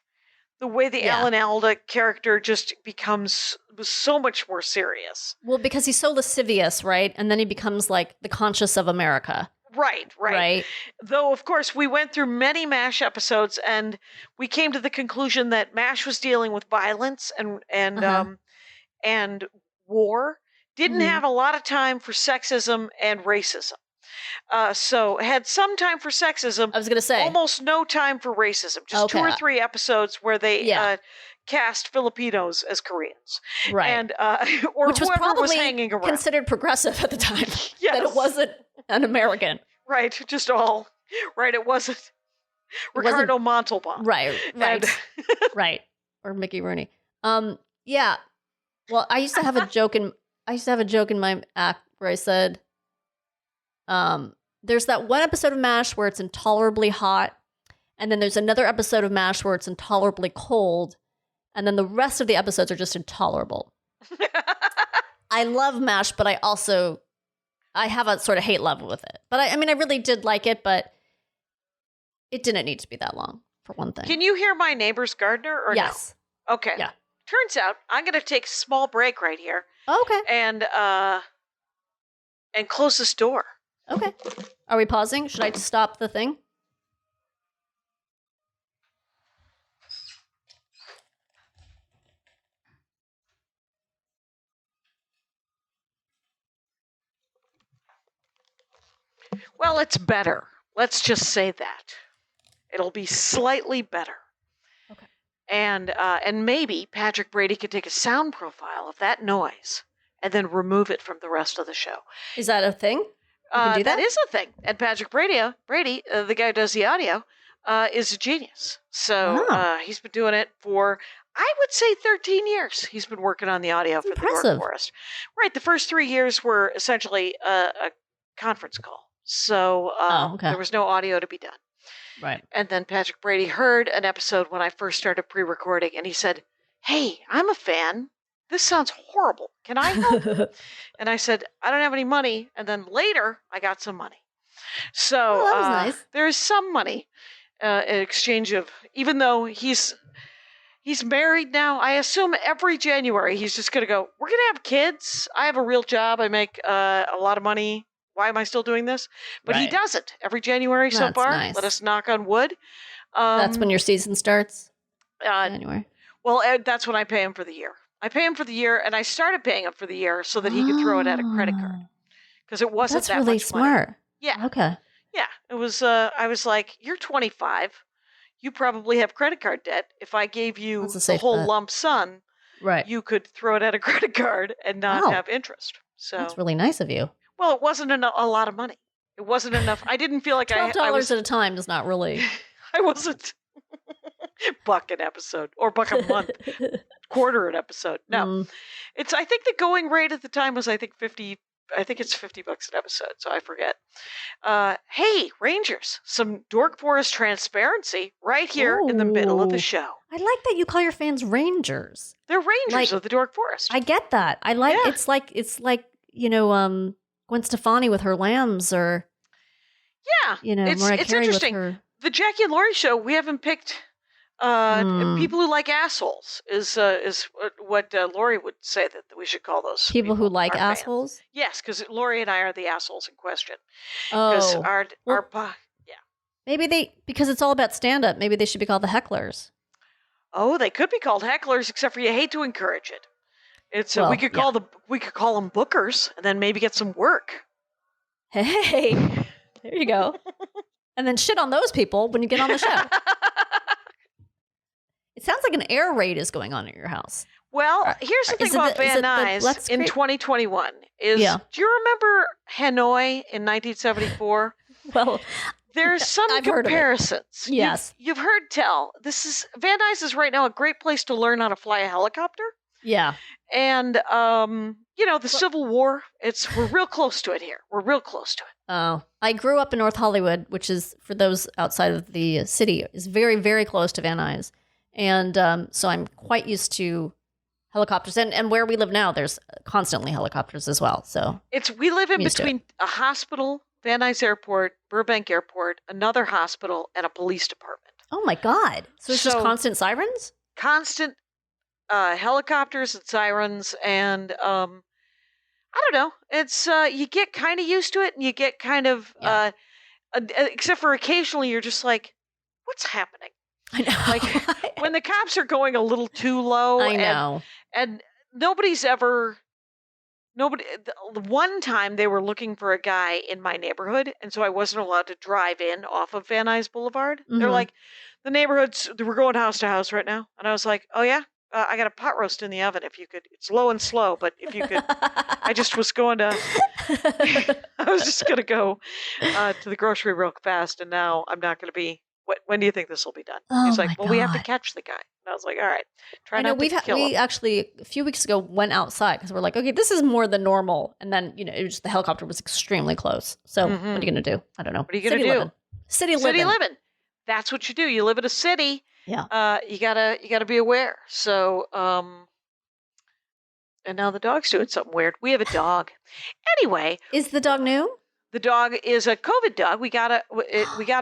The way the Alan Alda character just becomes so much more serious. Well, because he's so lascivious, right? And then he becomes like the conscious of America. Right. Though, of course, we went through many MASH episodes and we came to the conclusion that MASH was dealing with violence and war. Didn't have a lot of time for sexism and racism. So had some time for sexism. I was going to say. Almost no time for racism. Just 2 or 3 episodes where they cast Filipinos as Koreans. Right. And, or which was whoever probably was hanging around. considered progressive at the time. Yes. That it wasn't an American. Right. Just all. Right. It wasn't Ricardo Montalban. Right. And Right. Or Mickey Rooney. Yeah. Well, I used to have a joke in my act where I said, there's that one episode of MASH where it's intolerably hot, and then there's another episode of MASH where it's intolerably cold, and then the rest of the episodes are just intolerable. I love MASH, but I have a sort of hate love with it. But I mean, I really did like it, but it didn't need to be that long, for one thing. Can you hear my neighbor's gardener or yes. no? Okay. Yeah. Turns out I'm going to take a small break right here. Okay. And close this door. Okay. Are we pausing? Should I stop the thing? Well, it's better. Let's just say that. It'll be slightly better. Okay. And maybe Patrick Brady could take a sound profile of that noise and then remove it from the rest of the show. Is that a thing? You can do that? That is a thing. And Patrick Brady, the guy who does the audio, is a genius. So he's been doing it for, I would say, 13 years. He's been working on the audio for the Dork Forest. Right. The first 3 years were essentially a conference call. So there was no audio to be done. Right. And then Patrick Brady heard an episode when I first started pre-recording, and he said, "Hey, I'm a fan. This sounds horrible. Can I help?" And I said, "I don't have any money." And then later, I got some money. So that was nice. There is some money in exchange of, even though he's married now, I assume every January he's just going to go, "We're going to have kids. I have a real job. I make a lot of money. Why am I still doing this?" But he doesn't every January so far. Nice. Let us knock on wood. That's when your season starts? January. Well, that's when I pay him for the year. I pay him for the year, and I started paying him for the year so that he could throw it at a credit card. Because it wasn't that really much smart. money. Yeah. Okay. Yeah. It was, I was like, "You're 25. You probably have credit card debt. If I gave you the whole lump sum, you could throw it at a credit card and not have interest." So that's really nice of you. Well, it wasn't a lot of money. It wasn't enough. I didn't feel like $12 at a time is not really. I wasn't $1 an episode or $1 a month. quarter an episode. No, I think the going rate at the time was, I think it's $50 an episode. So I forget. Hey, Rangers, some Dork Forest transparency right here in the middle of the show. I like that you call your fans Rangers. They're Rangers of the Dork Forest. I get that. I like, it's like, Gwen Stefani with her lambs, or Mariah it's Carey interesting. with her. The Jackie and Laurie show, we haven't picked people who like assholes. Is what Laurie would say that we should call those people who like assholes. Fans. Yes, because Laurie and I are the assholes in question. Oh, Maybe because it's all about stand-up. Maybe they should be called the hecklers. Oh, they could be called hecklers, except for you hate to encourage it. It's we could call them bookers, and then maybe get some work. Hey, there you go. And then shit on those people when you get on the show. It sounds like an air raid is going on at your house. Well, here's the thing about Van Nuys in 2021 is, do you remember Hanoi in 1974? Well, there's some comparisons. Yes. You've heard tell. Van Nuys is right now a great place to learn how to fly a helicopter. Yeah. And, the Civil War, we're real close to it here. We're real close to it. Oh, I grew up in North Hollywood, which is, for those outside of the city, is very, very close to Van Nuys. And so I'm quite used to helicopters. And where we live now, there's constantly helicopters as well. So we live in between a hospital, Van Nuys Airport, Burbank Airport, another hospital, and a police department. Oh, my God. So it's just constant sirens? Constant helicopters and sirens. And I don't know. It's you get kind of used to it, and you get kind of, except for occasionally you're just like, what's happening? I know. Like when the cops are going a little too low. I know. And the one time they were looking for a guy in my neighborhood, and so I wasn't allowed to drive in off of Van Nuys Boulevard. Mm-hmm. They're like, the neighborhoods, we're going house to house right now. And I was like, oh yeah? I got a pot roast in the oven if you could. It's low and slow, but if you could. I just was going to, I was just going to go to the grocery real fast, and now I'm not going to be. When do you think this will be done? He's like, well, we have to catch the guy. And I was like, all right, try not to kill him. We actually, a few weeks ago, went outside because we're like, okay, this is more than normal. And then, the helicopter was extremely close. So what are you going to do? I don't know. What are you going to do? City living. That's what you do. You live in a city. Yeah. You gotta be aware. So, and now the dog's doing something weird. We have a dog. Anyway. Is the dog new? The dog is a COVID dog. We got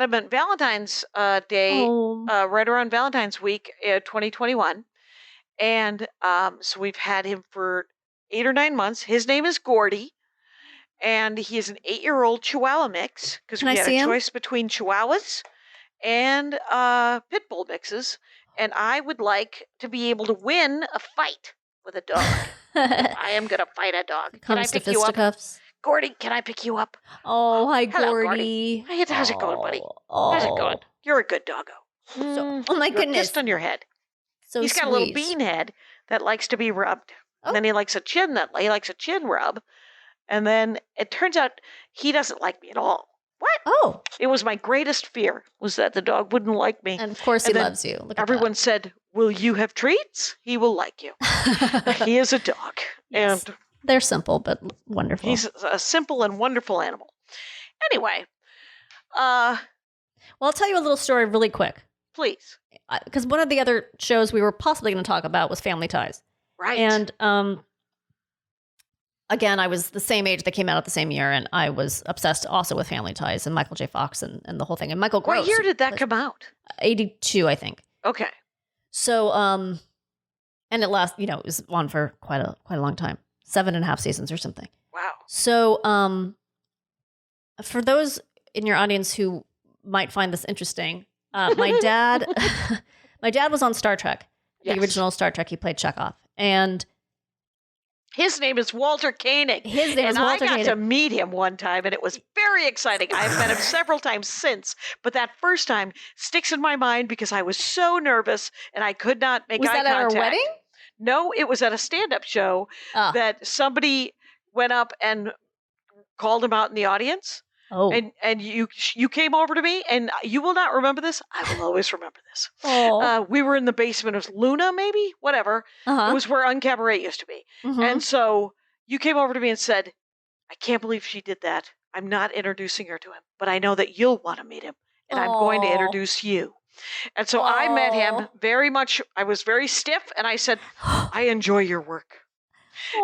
him on Valentine's Day, right around Valentine's week, 2021. And so we've had him for 8 or 9 months. His name is Gordy. And he is an 8-year-old Chihuahua mix. Because we had a choice between Chihuahuas and pit bull mixes, and I would like to be able to win a fight with a dog. I am going to fight a dog. Can I pick you up? Gordy, can I pick you up? Oh, hi, Hello, Gordy. How's it going, buddy? How's it going? You're a good doggo. Oh, my goodness. Kissed on your head. So He's got a little bean head that likes to be rubbed. And then he likes a chin rub. And then it turns out he doesn't like me at all. What? Oh. It was my greatest fear, was that the dog wouldn't like me. And of course he loves you. Look everyone said, will you have treats? He will like you. He is a dog. Yes. And they're simple, but wonderful. He's a simple and wonderful animal. Anyway. Well, I'll tell you a little story really quick. Please. Because one of the other shows we were possibly going to talk about was Family Ties. Right. And again, I was the same age. They came out at the same year, and I was obsessed also with Family Ties and Michael J. Fox and the whole thing. And Michael Gross. What year did that come out? 82, I think. Okay. So, and it it was on for quite a long time, 7.5 seasons or something. Wow. So, for those in your audience who might find this interesting, my dad was on Star Trek, the original Star Trek. He played Chekhov, and his name is Walter Koenig. I got to meet him one time, and it was very exciting. I've met him several times since, but that first time sticks in my mind because I was so nervous and I could not make eye contact. Was that at our wedding? No, it was at a stand-up show that somebody went up and called him out in the audience. Oh. And you came over to me, and you will not remember this. I will always remember this. Oh. We were in the basement of Luna, maybe? Whatever. Uh-huh. It was where Uncabaret used to be. Mm-hmm. And so you came over to me and said, I can't believe she did that. I'm not introducing her to him, but I know that you'll want to meet him, and I'm going to introduce you. And so I met him very much. I was very stiff, and I said, I enjoy your work.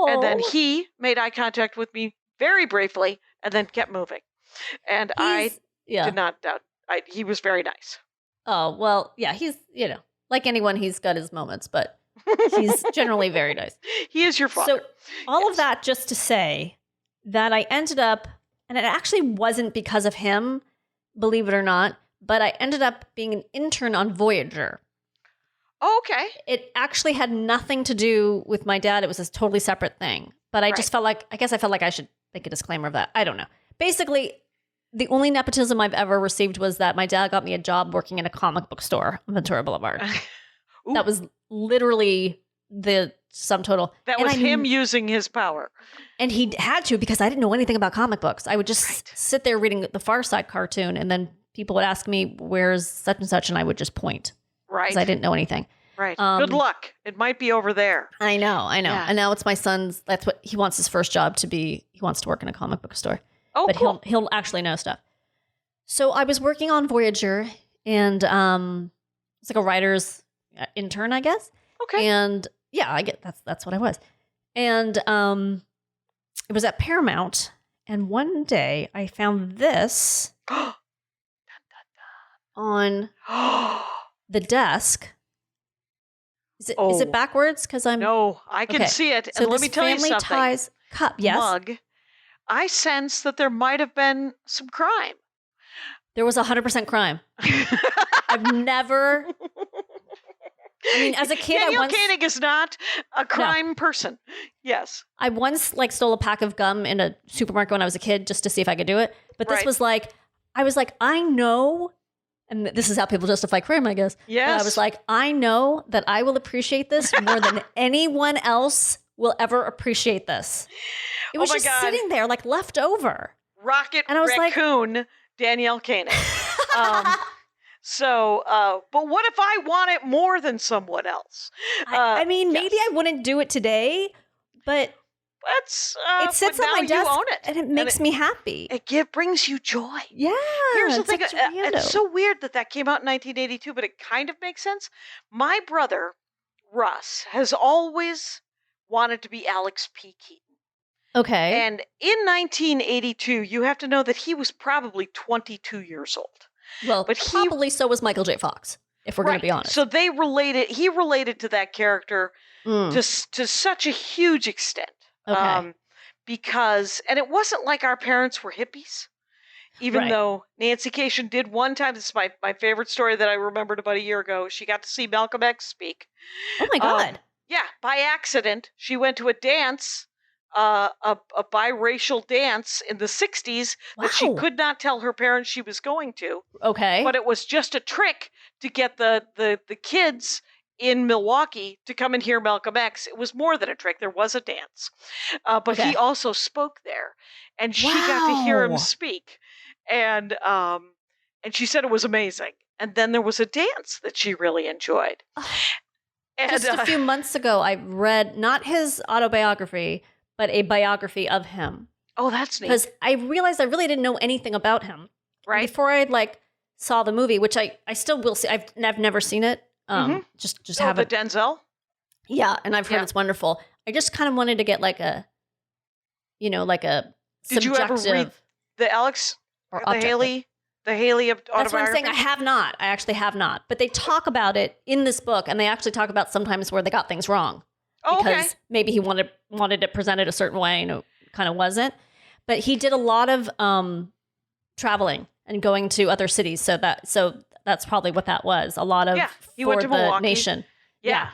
And then he made eye contact with me very briefly and then kept moving. And I did not doubt. He was very nice. Oh, well, yeah, he's, like anyone, he's got his moments, but he's generally very nice. He is your father. So all of that just to say that I ended up, and it actually wasn't because of him, believe it or not, but I ended up being an intern on Voyager. Oh, okay. It actually had nothing to do with my dad. It was a totally separate thing. But I just felt like, I should make a disclaimer of that. I don't know. Basically, the only nepotism I've ever received was that my dad got me a job working in a comic book store on Ventura Boulevard. That was literally the sum total. That was him using his power. And he had to, because I didn't know anything about comic books. I would just sit there reading the Far Side cartoon, and then people would ask me, where's such and such, and I would just point. Right. Because I didn't know anything. Right. Good luck. It might be over there. I know. Yeah. And now it's my son's, that's what he wants his first job to be. He wants to work in a comic book store. Oh, but cool. he'll actually know stuff. So I was working on Voyager, and it's like a writer's intern, I guess. Okay. And yeah, I get that's what I was. And it was at Paramount, and one day I found this on the desk. Is it backwards? Because I'm no, I can see it. So and let me tell you something. Family Ties cup, yes. Mug. I sense that there might have been some crime. There was 100% crime. I've never. I mean, as a kid, Danielle Koenig is not a crime person. Yes. I once stole a pack of gum in a supermarket when I was a kid just to see if I could do it. But this was I know. And this is how people justify crime, I guess. Yes. But I was like, I know that I will appreciate this more than anyone else will ever appreciate this. It was just sitting there left over. Rocket and I was raccoon, Danielle Koenig. But what if I want it more than someone else? I mean, maybe I wouldn't do it today, but it sits on my desk, and it makes me happy. It brings you joy. Yeah. Here's the thing. It's so weird that came out in 1982, but it kind of makes sense. My brother, Russ, has always wanted to be Alex P. Keaton. Okay. And in 1982, you have to know that he was probably 22 years old. Well, but probably so was Michael J. Fox, if we're going to be honest. So he related to that character to such a huge extent. Okay. Because it wasn't like our parents were hippies, even though Nancy Cation did one time. This is my favorite story that I remembered about a year ago. She got to see Malcolm X speak. Oh my God. Yeah, by accident. She went to a dance, a biracial dance in the 60s that she could not tell her parents she was going to. Okay. But it was just a trick to get the kids in Milwaukee to come and hear Malcolm X. It was more than a trick. There was a dance. But he also spoke there. And she got to hear him speak. And she said it was amazing. And then there was a dance that she really enjoyed. And, just a few months ago, I read not his autobiography, but a biography of him. Oh, that's neat. Because I realized I really didn't know anything about him. Right. Before I saw the movie, which I still will see. I've never seen it. Just have the Denzel. Yeah, and I've heard it's wonderful. I just kind of wanted to get a Did you ever read the Alex or the Haley autobiography? That's what I'm saying. I have not. I actually have not. But they talk about it in this book, and they actually talk about sometimes where they got things wrong. Oh, because maybe he wanted it presented a certain way, and it kind of wasn't. But he did a lot of traveling and going to other cities, so that's probably what that was. A lot of he went to Milwaukee. Nation. Yeah,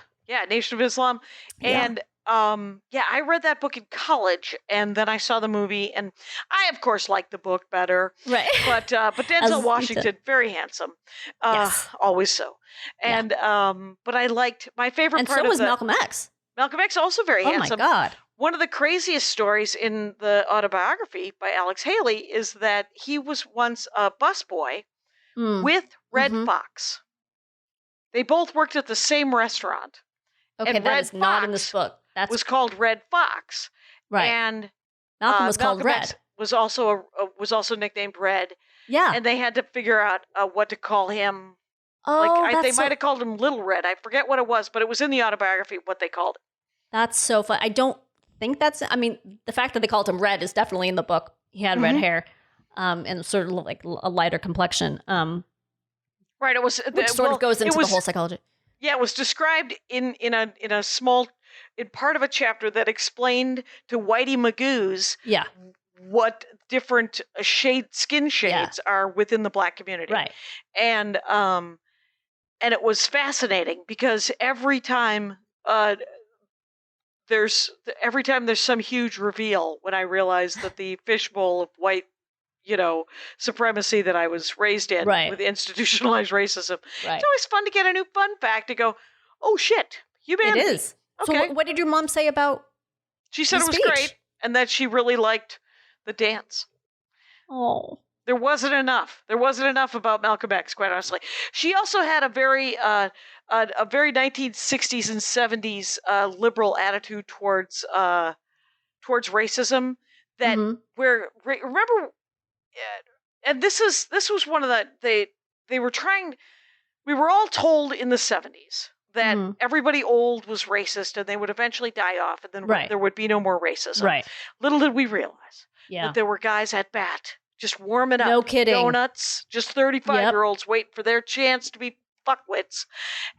Nation of Islam. And I read that book in college, and then I saw the movie, and I of course liked the book better. Right. But Denzel Washington, very handsome. Always so. And but I liked my favorite part so of was Malcolm X. Malcolm X also very handsome. Oh my God. one of the craziest stories in the autobiography by Alex Haley is that he was once a busboy with Red Fox. They both worked at the same restaurant. Okay, and that Red is not in Fox this book. That was called Red Fox. right. And Malcolm was called Malcolm Red. X was also nicknamed Red. Yeah. And they had to figure out what to call him. Oh, They might have called him Little Red. I forget what it was, but it was in the autobiography what they called it. That's so fun. I don't think that's. I mean, the fact that they called him Red is definitely in the book. He had red hair, and sort of like a lighter complexion. Right. It was which sort of goes into the whole psychology. Yeah, it was described in a small part of a chapter that explained to Whitey Magoo's what different skin shades are within the Black community. Right. And it was fascinating because every time there's some huge reveal, when I realized that the fishbowl of white, supremacy that I was raised in with institutionalized racism. Right. It's always fun to get a new fun fact to go, oh shit, humanity. It is. Okay. So what did your mom say about She said the it was speech? great and that she really liked the dance. Oh. There wasn't enough. There wasn't enough about Malcolm X, quite honestly. She also had a very 1960s and 70s liberal attitude towards racism that remember, and this was one of the they were trying. We were all told in the 70s that everybody old was racist and they would eventually die off, and then there would be no more racism. Right. Little did we realize that there were guys at bat just warming up. No kidding. Donuts, just 35-year-olds waiting for their chance to be fuckwits.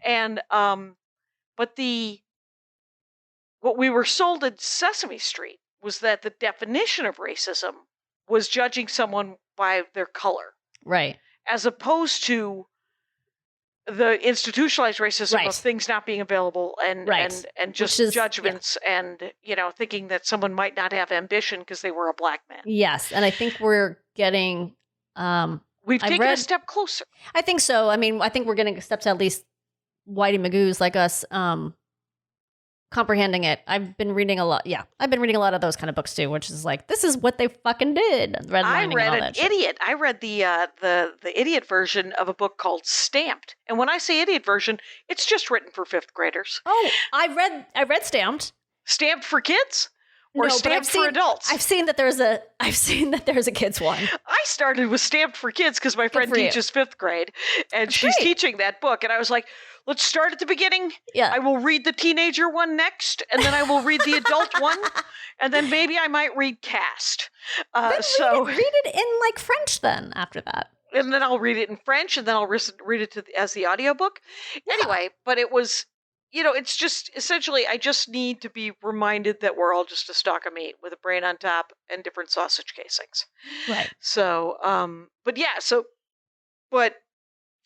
And but what we were sold at Sesame Street was that the definition of racism was judging someone by their color. Right. As opposed to the institutionalized racism of things not being available and just judgments and, thinking that someone might not have ambition because they were a Black man. Yes. And I think we're getting... We've taken a step closer. I think so. I mean, I think we're getting a step to at least Whitey Magoo's like us comprehending it. I've been reading a lot. Yeah, I've been reading a lot of those kind of books too, which is like, this is what they fucking did. I read an idiot. I read the idiot version of a book called Stamped. And when I say idiot version, it's just written for 5th graders. Oh, I read Stamped. Stamped for kids? Or Stamped for adults? I've seen that there's a kids one. I started with Stamped for Kids because my friend teaches 5th grade, and she's teaching that book. And I was like, let's start at the beginning. Yeah. I will read the teenager one next, and then I will read the adult one, and then maybe I might read Cast. Read it in like French then after that. And then I'll read it in French, and then I'll read it as the audiobook. Yeah. Anyway, but it was... it's just essentially, I just need to be reminded that we're all just a stalk of meat with a brain on top and different sausage casings. Right. So, but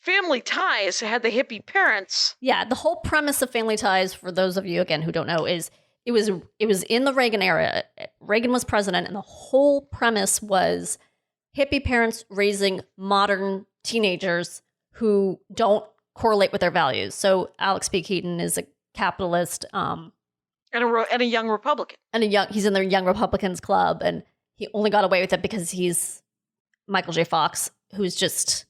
Family Ties had the hippie parents. Yeah. The whole premise of Family Ties, for those of you, again, who don't know, is it was in the Reagan era. Reagan was president, and the whole premise was hippie parents raising modern teenagers who don't correlate with their values. So Alex P. Keaton is a capitalist, and a young Republican, he's in the Young Republicans Club, and he only got away with it because he's Michael J. Fox, who's just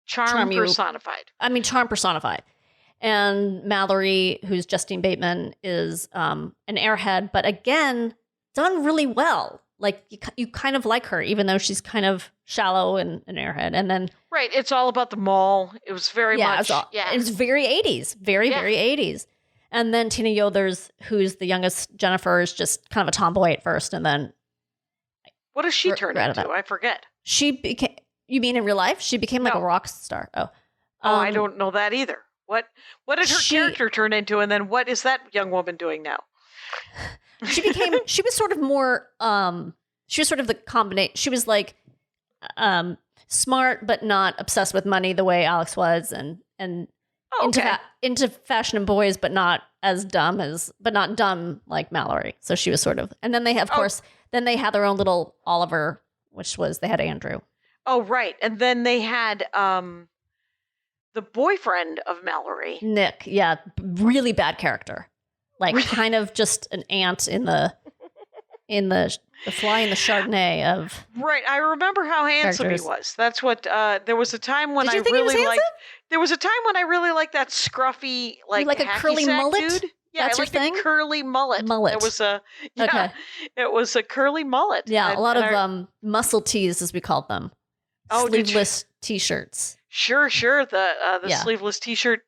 charm personified. Charm personified. And Mallory, who's Justine Bateman, is an airhead, but again, done really well. Like, you kind of like her, even though she's kind of shallow and an airhead. And then... Right, it's all about the mall. It was very much... It's very 80s. Very 80s. And then Tina Yothers, who's the youngest Jennifer, is just kind of a tomboy at first, and then... What does she turn into? I forget. She became... You mean in real life? She became like a rock star. Oh. I don't know that either. What did her character turn into, and then what is that young woman doing now? She was sort of more, she was sort of the combination. She was like smart, but not obsessed with money the way Alex was, and into fashion and boys, but not dumb like Mallory. So she was sort of, and then they have, of course, then they had their own little Oliver, they had Andrew. Oh, right. And then they had the boyfriend of Mallory. Nick. Yeah. Really bad character. like kind of just an ant in the fly in the Chardonnay of Right. I remember how handsome characters. he was. That's what there was a time when Did I you think he was really liked handsome? there was a time when I really liked that scruffy like a hacky curly sack mullet? dude. Yeah, That's I your liked thing? a curly mullet. Mullet. It was Okay. It was a curly mullet. Yeah, a lot And of muscle tees, as we called them. Oh, did you- Sleeveless T-shirts. Sure. The Yeah. sleeveless T-shirt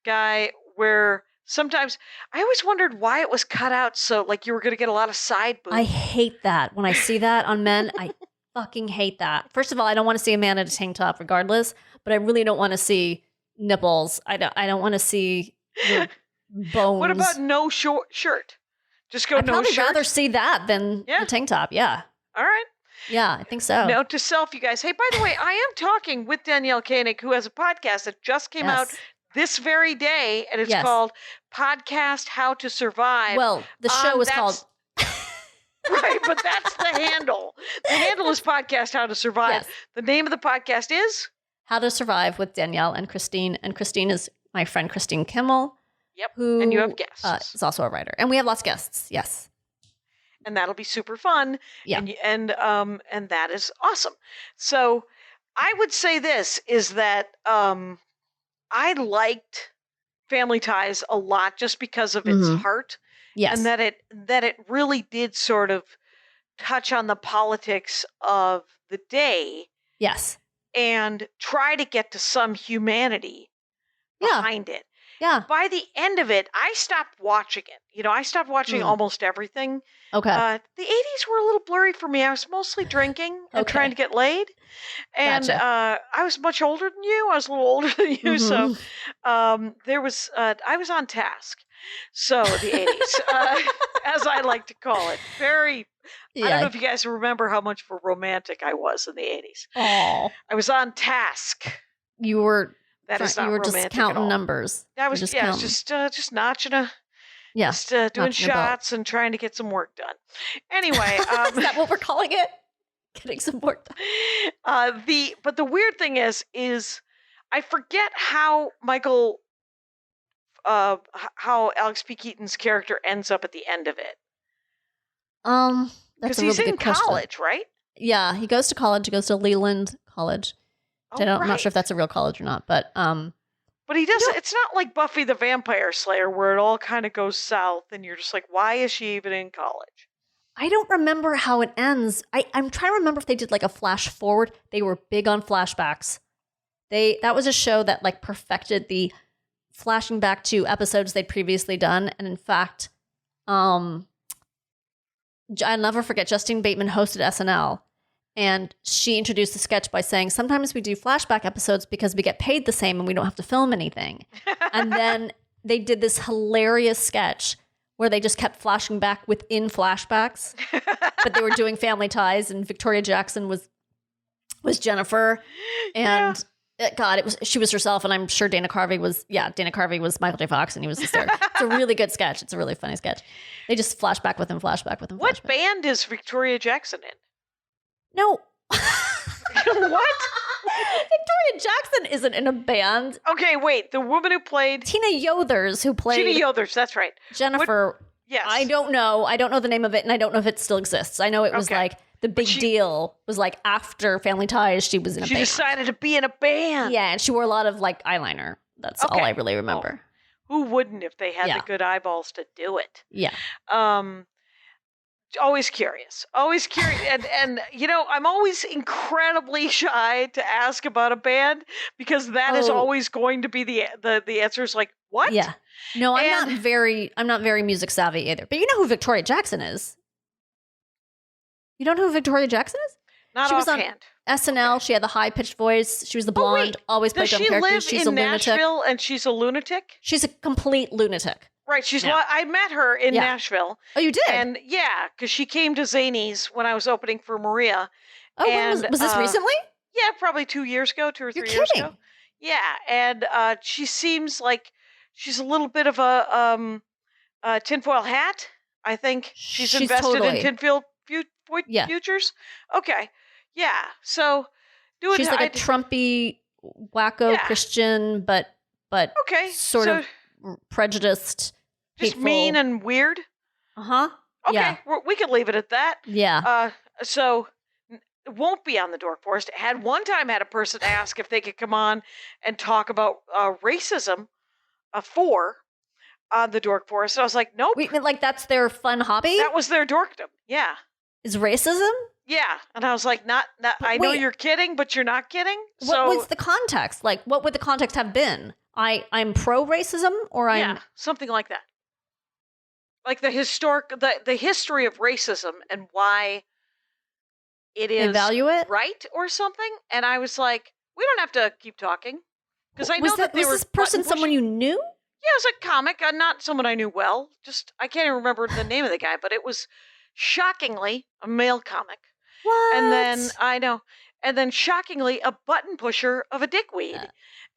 guy. Where sometimes I always wondered why it was cut out so like you were going to get a lot of side boob. I hate that. When I see that on men, I fucking hate that. First of all, I don't want to see a man in a tank top regardless, but I really don't want to see nipples. I don't want to see your bones. What about no short shirt? Just go I'd no probably shirt. rather see that than the tank top. Yeah. All right. Yeah, I think so. Note to self, you guys. Hey, by the way, I am talking with Danielle Koenig, who has a podcast that just came out this very day, and it's called Podcast How to Survive. Well, the show is called... Right, but that's the handle. The handle is Podcast How to Survive. Yes. The name of the podcast is? How to Survive with Danielle and Kristine. And Kristine is my friend Kristine Kimmel. Yep, who and you have guests. Is also a writer. And we have lots of guests, yes. And that'll be super fun. Yeah. And that is awesome. So I would say this is that I liked Family Ties a lot just because of its heart. Yes. And that it really did sort of touch on the politics of the day. Yes. And try to get to some humanity behind it. Yeah. By the end of it, I stopped watching it. I stopped watching almost everything. Okay. The 80s were a little blurry for me. I was mostly drinking and trying to get laid. And Gotcha. I was much older than you. I was a little older than you. So there was, I was on task. So the 80s, as I like to call it. Very, I don't know if you guys remember how much of a romantic I was in the 80s. Oh. I was on task. You were... That is not you were romantic just counting at all. numbers. I was just notching doing shots and trying to get some work done. Anyway, is that what we're calling it? Getting some work done. But the weird thing is I forget how how Alex P. Keaton's character ends up at the end of it. That's a really he's in good question. college, right? Yeah, he goes to college. He goes to Leland College. I'm not sure if that's a real college or not, but he does. It's not like Buffy the Vampire Slayer where it all kind of goes south, and you're just like, why is she even in college? I don't remember how it ends. I'm trying to remember if they did like a flash forward. They were big on flashbacks. That was a show that like perfected the flashing back to episodes they'd previously done, and in fact, I'll never forget. Justine Bateman hosted SNL. And she introduced the sketch by saying, sometimes we do flashback episodes because we get paid the same and we don't have to film anything. And then they did this hilarious sketch where they just kept flashing back within flashbacks. But they were doing Family Ties and Victoria Jackson was Jennifer. And she was herself. And I'm sure Dana Carvey was Michael J. Fox and he was hysterical. It's a really good sketch. It's a really funny sketch. They just flashback with him. What band is Victoria Jackson in? No. What? Victoria Jackson isn't in a band. Okay, wait. The woman who played... Tina Yothers, who played... Tina Yothers, that's right. Jennifer. Yes. I don't know. I don't know the name of it, and I don't know if it still exists. I know it was like... The big deal was like after Family Ties, she was in a band. She decided to be in a band. Yeah, and she wore a lot of like eyeliner. That's all I really remember. Who wouldn't if they had the good eyeballs to do it? Yeah. Always curious. and I'm always incredibly shy to ask about a band because that is always going to be the answer is like, what? Yeah. No, I'm not very music savvy either. But you know who Victoria Jackson is? You don't know who Victoria Jackson is? Not she offhand. Was on SNL. She had the high-pitched voice. She was the blonde, always played dumb characters. She's a lunatic. Does she live in Nashville and she's a lunatic? She's a complete lunatic. Right. I met her in Nashville. Oh, you did? And because she came to Zanies when I was opening for Maria. Oh, and, was this recently? Yeah, probably 2 years ago, 2 or 3 years ago. Yeah, and she seems like she's a little bit of a tinfoil hat. I think she's invested in tinfoil futures. Okay, yeah. So she's like a Trumpy, wacko Christian, but sort of prejudiced Just hateful. mean and weird. Uh-huh. Okay, Yeah. we can leave it at that. Yeah. So it won't be on the Dork Forest. One time had a person ask if they could come on and talk about racism on the Dork Forest. And I was like, nope. Wait, like that's their fun hobby? That was their dorkdom. Yeah. Is racism? Yeah. And I was like, not I know wait. you're kidding, but you're not kidding. What was the context? Like, what would the context have been? I'm pro-racism, or I'm... Yeah, something like that. Like the history of racism and why it is value it? right or something. And I was like, we don't have to keep talking. Because I know that they was were this person someone you knew? Yeah, it was a comic, not someone I knew well. I can't even remember the name of the guy, but it was shockingly a male comic. What? And then, I know, and then shockingly a button pusher of a dickweed.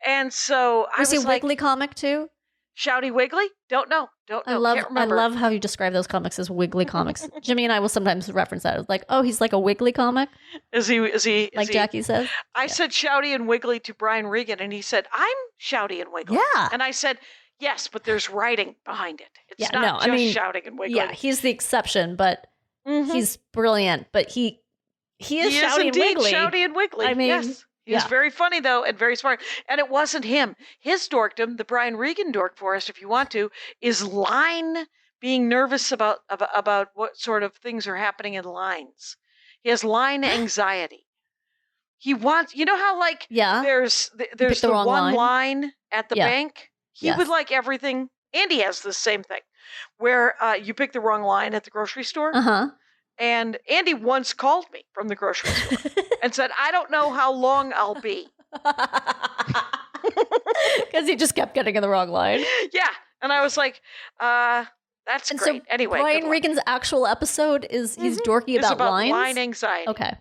And so I was he a like, Wiggly comic too? Shouty Wiggly? Don't know. Can't remember. I love how you describe those comics as Wiggly comics. Jimmy and I will sometimes reference that. It's like, oh, he's like a Wiggly comic? Is he? Like Jackie says? I said Shouty and Wiggly to Brian Regan, and he said, I'm Shouty and Wiggly. Yeah. And I said, yes, but there's writing behind it. It's not just shouting and wiggling. Yeah, he's the exception, but he's brilliant. But he is Shouty and Wiggly. Shouty and Wiggly. I mean, yes. He's very funny, though, and very smart. And it wasn't him. His dorkdom, the Brian Regan Dork Forest, if you want to, is line being nervous about what sort of things are happening in lines. He has line anxiety. He wants, you know how there's the one line at the bank? He would like everything. Andy has the same thing, where you pick the wrong line at the grocery store. Uh-huh. And Andy once called me from the grocery store and said, I don't know how long I'll be. Because he just kept getting in the wrong line. Yeah. And I was like, that's great. So anyway. Brian Regan's actual episode is he's dorky about lines? Line anxiety. Okay.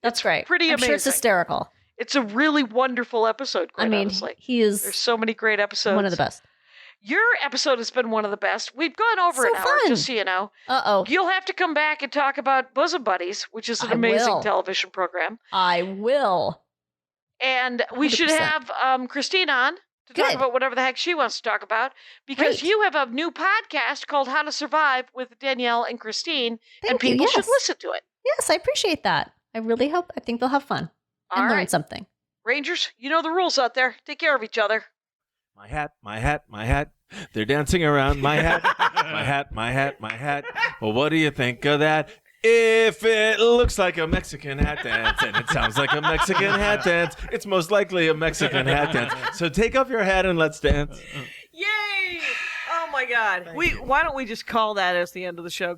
That's great. Pretty amazing. I'm sure it's hysterical. It's a really wonderful episode, quite honestly. There's so many great episodes. One of the best. Your episode has been one of the best. We've gone over an hour, just so you know. Uh-oh. You'll have to come back and talk about Bosom Buddies, which is an amazing television program. I will. And we 100%. Should have Kristine on to talk about whatever the heck she wants to talk about, because you have a new podcast called How to Survive with Danielle and Kristine, and people should listen to it. Yes, I appreciate that. I think they'll have fun and learn something. Rangers, you know the rules out there. Take care of each other. My hat, my hat, my hat. They're dancing around my hat. My hat, my hat, my hat. Well, what do you think of that? If it looks like a Mexican hat dance and it sounds like a Mexican hat dance, it's most likely a Mexican hat dance. So take off your hat and let's dance. Yay! Oh my God. Why don't we just call that as the end of the show?